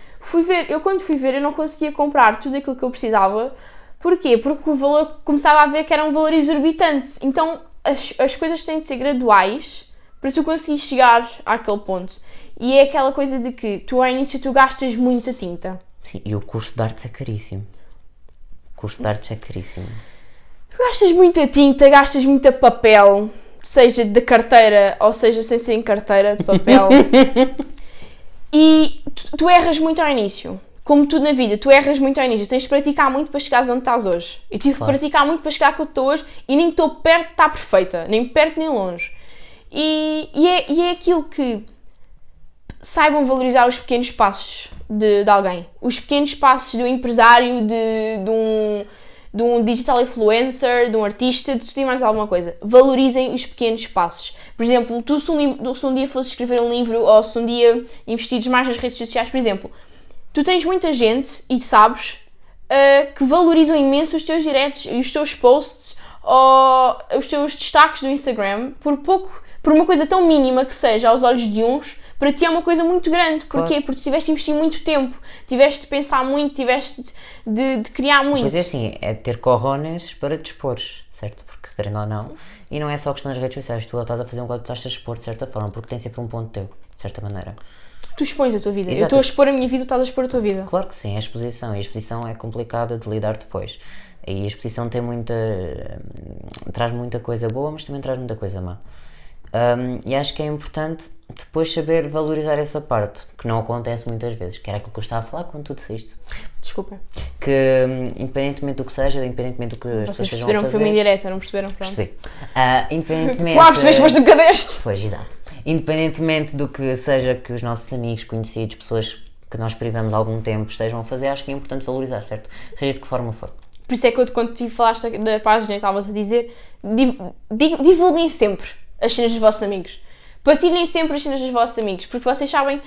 Eu quando fui ver, eu não conseguia comprar tudo aquilo que eu precisava. Porquê? Porque o valor, começava a ver que era um valor exorbitante. Então as coisas têm de ser graduais para tu conseguires chegar àquele ponto. E é aquela coisa de que tu ao início tu gastas muita tinta. Sim, e o curso de artes é caríssimo. Gastas muita tinta, gastas muita papel, seja de carteira ou seja sem ser em carteira de papel. E tu erras muito ao início. Como tudo na vida, tu erras muito ao início. Tens de praticar muito para chegares onde estás hoje. Eu tive que praticar muito para chegar àquilo que estou hoje e nem estou perto de estar perfeita. Nem perto nem longe. E é aquilo que... saibam valorizar os pequenos passos de alguém. Os pequenos passos do empresário, de um digital influencer, de um artista, de tudo e mais alguma coisa. Valorizem os pequenos passos. Por exemplo, tu se um dia fosses escrever um livro ou se um dia investires mais nas redes sociais, por exemplo, tu tens muita gente, e sabes, que valorizam imenso os teus directs e os teus posts ou os teus destaques do Instagram por uma coisa tão mínima que seja aos olhos de uns, para ti é uma coisa muito grande. Porquê? Claro. Porque tu tiveste de investir muito tempo, tiveste de pensar muito, tiveste de criar muito. Pois é assim, é ter cojones para te expores, certo? Porque querendo ou não, e não é só questão das redes sociais, tu estás a fazer um quadro, estás a expor de certa forma, porque tem sempre um ponto teu, de certa maneira. Tu expões a tua vida. Exato. Eu estou a expor a minha vida, tu estás a expor a tua vida. Claro que sim, é a exposição, e a exposição é complicada de lidar depois. E a exposição traz muita coisa boa, mas também traz muita coisa má. E acho que é importante depois saber valorizar essa parte, que não acontece muitas vezes, que era aquilo que eu estava a falar quando tu disseste. Desculpa. Que independentemente do que seja, independentemente do que as pessoas Vocês estejam a perceberam que fazer... foi uma indireta, não perceberam? Pronto. Percebi. Independentemente... Claro, percebeste, mas nunca deste. Pois, exato. Independentemente do que seja que os nossos amigos, conhecidos, pessoas que nós privamos algum tempo estejam a fazer, acho que é importante valorizar, certo? Seja de que forma for. Por isso é que quando te falaste da página e estavas a dizer, divulguem sempre as cenas dos vossos amigos. Partilhem sempre as cenas dos vossos amigos, porque vocês sabem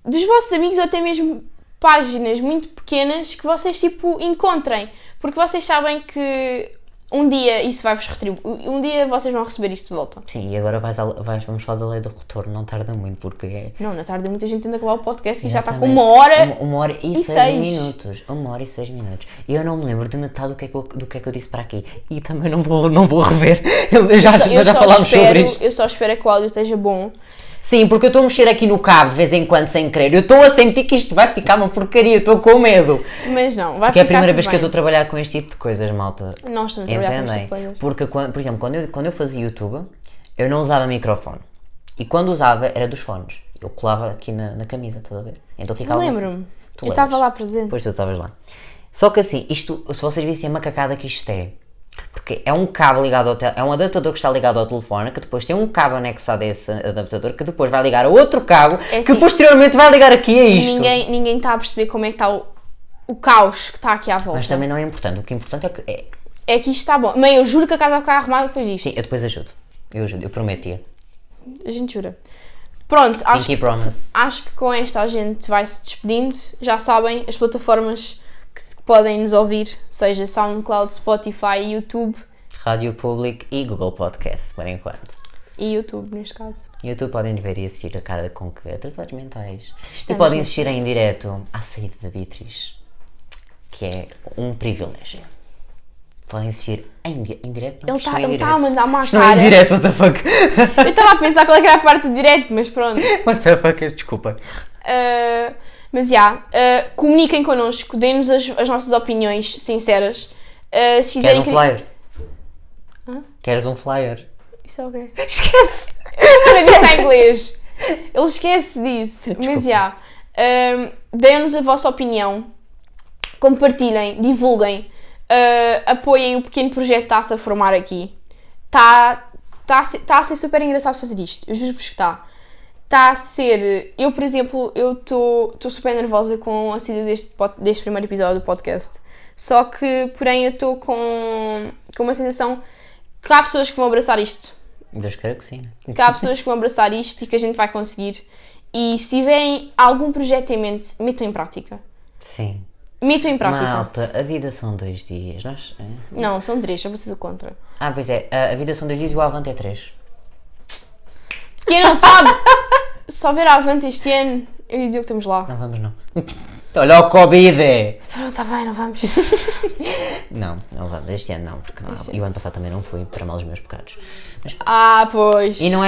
dos vossos amigos ou até mesmo páginas muito pequenas que vocês tipo encontrem, porque vocês sabem que um dia isso vai-vos retribuir, um dia vocês vão receber isso de volta. Sim, e agora vamos falar da lei do retorno, não tarda muito, porque é... Não, na tarde muita gente tenta acabar o podcast e já está com Exatamente. 1 hora. Uma hora e e 6 minutos. 1 hora e 6 minutos. E eu não me lembro de metade do que é que eu disse para aqui. E também não vou rever. Já falámos sobre isto. Eu só espero que o áudio esteja bom. Sim, porque eu estou a mexer aqui no cabo de vez em quando sem querer. Eu estou a sentir que isto vai ficar uma porcaria. Estou com medo. Mas não, vai Porque é ficar a primeira tudo vez que eu estou bem. a trabalhar com este tipo de coisas, malta. Nós estamos a trabalhar com este Entendem? tipo de coisas. Porque, por exemplo, quando eu fazia YouTube, eu não usava microfone. E quando usava, era dos fones. Eu colava aqui na camisa, estás a ver? Então ficava... Lembro-me. Tu Eu estava lembras? lá presente. Pois tu estavas lá. Só que assim, isto, se vocês vissem a macacada que isto é, porque é um cabo ligado ao é um adaptador que está ligado ao telefone, que depois tem um cabo anexado a esse adaptador, que depois vai ligar a outro cabo, É que assim, posteriormente vai ligar aqui a isto. Ninguém está a perceber como é que está o caos que está aqui à volta. Mas também não é importante. O que é importante é que... É que isto está bom. Mãe, eu juro que a casa vai ficar arrumada depois disto. Sim, eu depois ajudo. Eu ajudo, eu prometia. A gente jura. Pronto, Pinky promise. acho que com esta a gente vai se despedindo. Já sabem, as plataformas que podem nos ouvir, seja SoundCloud, Spotify, YouTube Rádio Público e Google Podcast, por enquanto. e YouTube neste caso. YouTube podem ver e assistir a cara com que atrasados mentais. Estamos e podem no assistir em direto à saída da Beatriz, que é um privilégio. Podem assistir em direto, não, Ele está a mandar uma Isto não é cara. em direto, what the fuck? Eu estava a pensar qual é que era a parte do direto, mas pronto. What the fuck, desculpa. Mas já, comuniquem connosco, deem-nos as nossas opiniões sinceras. Se quiserem Queres um flyer? Queres um flyer? Isso é o quê? Esquece! Para disso em inglês. Ele esquece disso. Mas já, deem-nos a vossa opinião, compartilhem, divulguem, apoiem o pequeno projeto que está-se a formar aqui. Está a ser super engraçado fazer isto, eu juro-vos que está. Está a ser... Eu, por exemplo, eu estou super nervosa com a saída deste primeiro episódio do podcast. Só que, porém, eu estou com uma sensação que há pessoas que vão abraçar isto. Deus queira que sim. Que há pessoas que vão abraçar isto e que a gente vai conseguir. E se tiverem algum projeto em mente, metam em prática. Sim. Metam em prática. Malta, a vida são 2 dias. Nós... Não, são 3, eu vou ser do contra. Pois é, a vida são 2 dias e o Avante é 3. Quem não sabe, se houver a Avante este ano, eu e o Diogo estamos lá. Não vamos não. Olha o Covid! Não, está bem, não vamos. Não vamos. Este ano não, porque não. E o ano passado também não fui, para mal os meus pecados. Mas, Pois. e não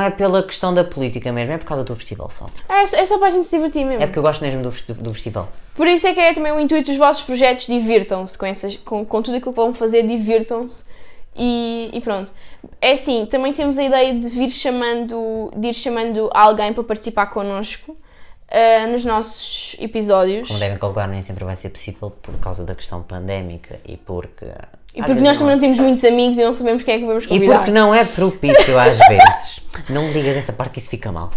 é pela questão da política mesmo, é por causa do festival só. É só para a gente se divertir mesmo. É porque eu gosto mesmo do festival. Por isso é que é também o intuito dos vossos projetos, divirtam-se com tudo aquilo que vão fazer, divirtam-se e pronto. É assim, também temos a ideia de ir chamando alguém para participar connosco nos nossos episódios. Como devem calcular, nem sempre vai ser possível por causa da questão pandémica e porque... E porque nós também não temos muitos amigos e não sabemos quem é que vamos E convidar. porque não é propício às vezes. Não me digas essa parte que isso fica mal.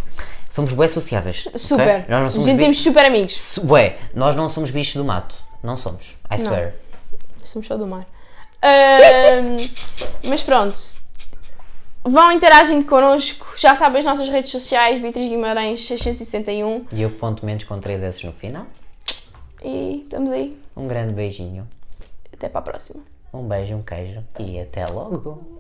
Somos bué sociáveis. Super. Ok? Nós não A somos gente temos super amigos. Bué, nós não somos bichos do mato. Não somos. I Não. swear. Somos só do mar. Mas pronto. Vão interagindo connosco. Já sabem as nossas redes sociais. Beatriz Guimarães 661. E eu ponto menos com 3 S no final. E estamos aí. Um grande beijinho. Até para a próxima. Um beijo, um queijo. E até logo.